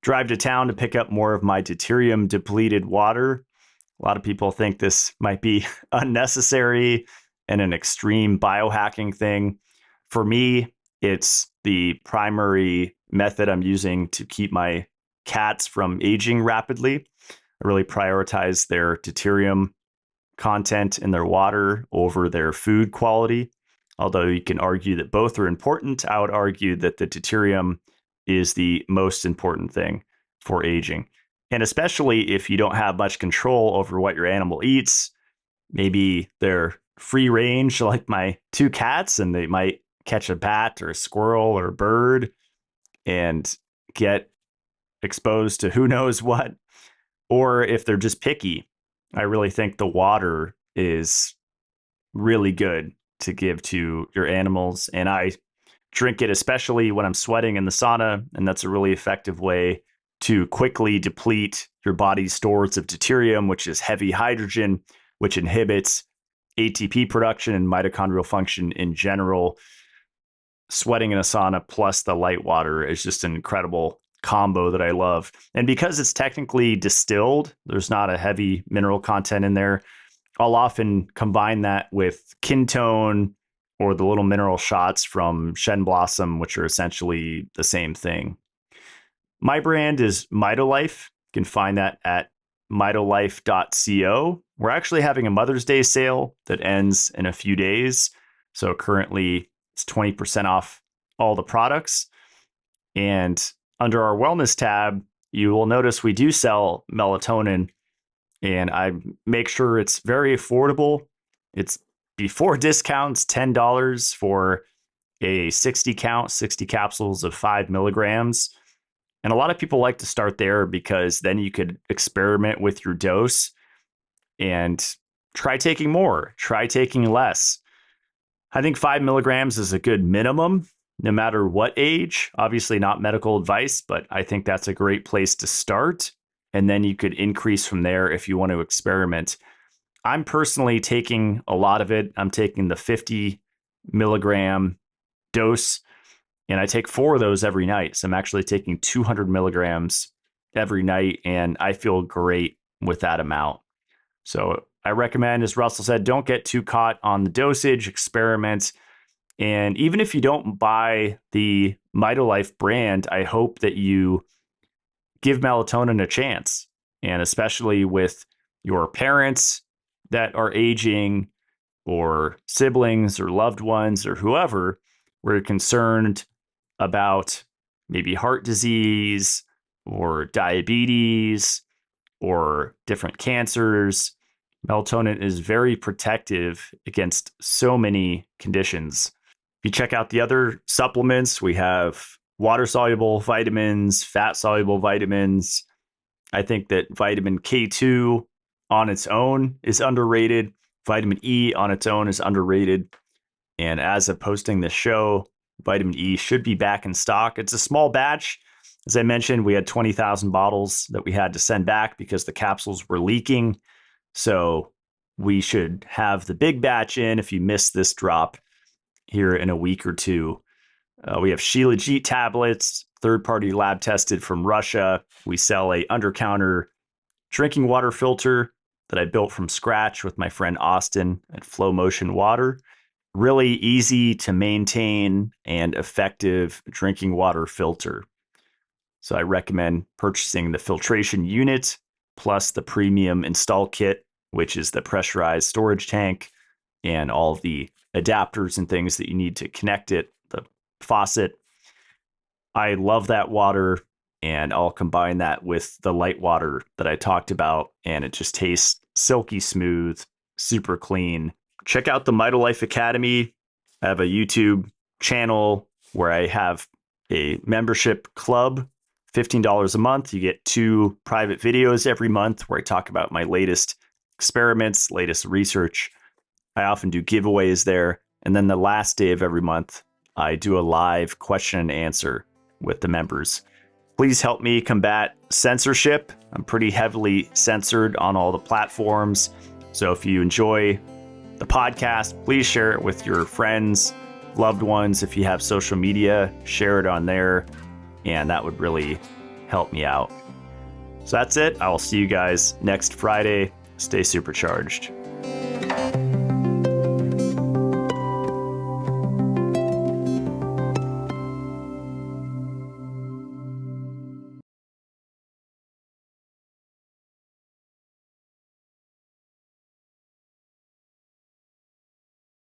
drive to town to pick up more of my deuterium depleted water. A lot of people think this might be unnecessary and an extreme biohacking thing. For me, it's the primary method I'm using to keep my cats from aging rapidly. I really prioritize their deuterium content in their water over their food quality. Although you can argue that both are important, I would argue that the deuterium is the most important thing for aging. And especially if you don't have much control over what your animal eats, maybe they're free range like my two cats, and they might catch a bat or a squirrel or a bird and get exposed to who knows what. Or if they're just picky, I really think the water is really good to give to your animals. And I drink it especially when I'm sweating in the sauna. And that's a really effective way to quickly deplete your body's stores of deuterium, which is heavy hydrogen, which inhibits ATP production and mitochondrial function in general. Sweating in a sauna plus the light water is just an incredible combo that I love. And because it's technically distilled, there's not a heavy mineral content in there. I'll often combine that with Kintone or the little mineral shots from Shen Blossom, which are essentially the same thing. My brand is MitoLife. You can find that at mitolife.co. We're actually having a Mother's Day sale that ends in a few days. So currently it's 20% off all the products. And under our wellness tab, you will notice we do sell melatonin, and I make sure it's very affordable. It's before discounts, $10 for a 60 count, 60 capsules of 5 milligrams. And a lot of people like to start there because then you could experiment with your dose and try taking more, try taking less. I think 5 milligrams is a good minimum, no matter what age. Obviously not medical advice, but I think that's a great place to start. And then you could increase from there if you want to experiment. I'm personally taking a lot of it. I'm taking the 50 milligram dose, and I take 4 of those every night. So I'm actually taking 200 milligrams every night, and I feel great with that amount. So I recommend, as Russell said, don't get too caught on the dosage, experiment. And even if you don't buy the MitoLife brand, I hope that you give melatonin a chance. And especially with your parents that are aging, or siblings or loved ones or whoever, where you're concerned about maybe heart disease or diabetes or different cancers. Melatonin is very protective against so many conditions. If you check out the other supplements, we have water-soluble vitamins, fat-soluble vitamins. I think that vitamin K2 on its own is underrated. Vitamin E on its own is underrated. And as of posting this show, vitamin E should be back in stock. It's a small batch. As I mentioned, we had 20,000 bottles that we had to send back because the capsules were leaking. So we should have the big batch in if you missed this drop here in a week or two. We have Shilajit tablets, third-party lab tested from Russia. We sell a under-counter drinking water filter that I built from scratch with my friend Austin at Flow Motion Water. Really easy to maintain and effective drinking water filter. So I recommend purchasing the filtration unit plus the premium install kit, which is the pressurized storage tank and all of the adapters and things that you need to connect it, the faucet. I love that water, and I'll combine that with the light water that I talked about, and it just tastes silky smooth, super clean. Check out the MitoLife Academy. I have a YouTube channel where I have a membership club, $15 a month. You get 2 private videos every month where I talk about my latest experiments, latest research. I often do giveaways there. And then the last day of every month, I do a live question and answer with the members. Please help me combat censorship. I'm pretty heavily censored on all the platforms. So if you enjoy the podcast, please share it with your friends, loved ones. If you have social media, share it on there, and that would really help me out. So that's it. I will see you guys next Friday. Stay supercharged.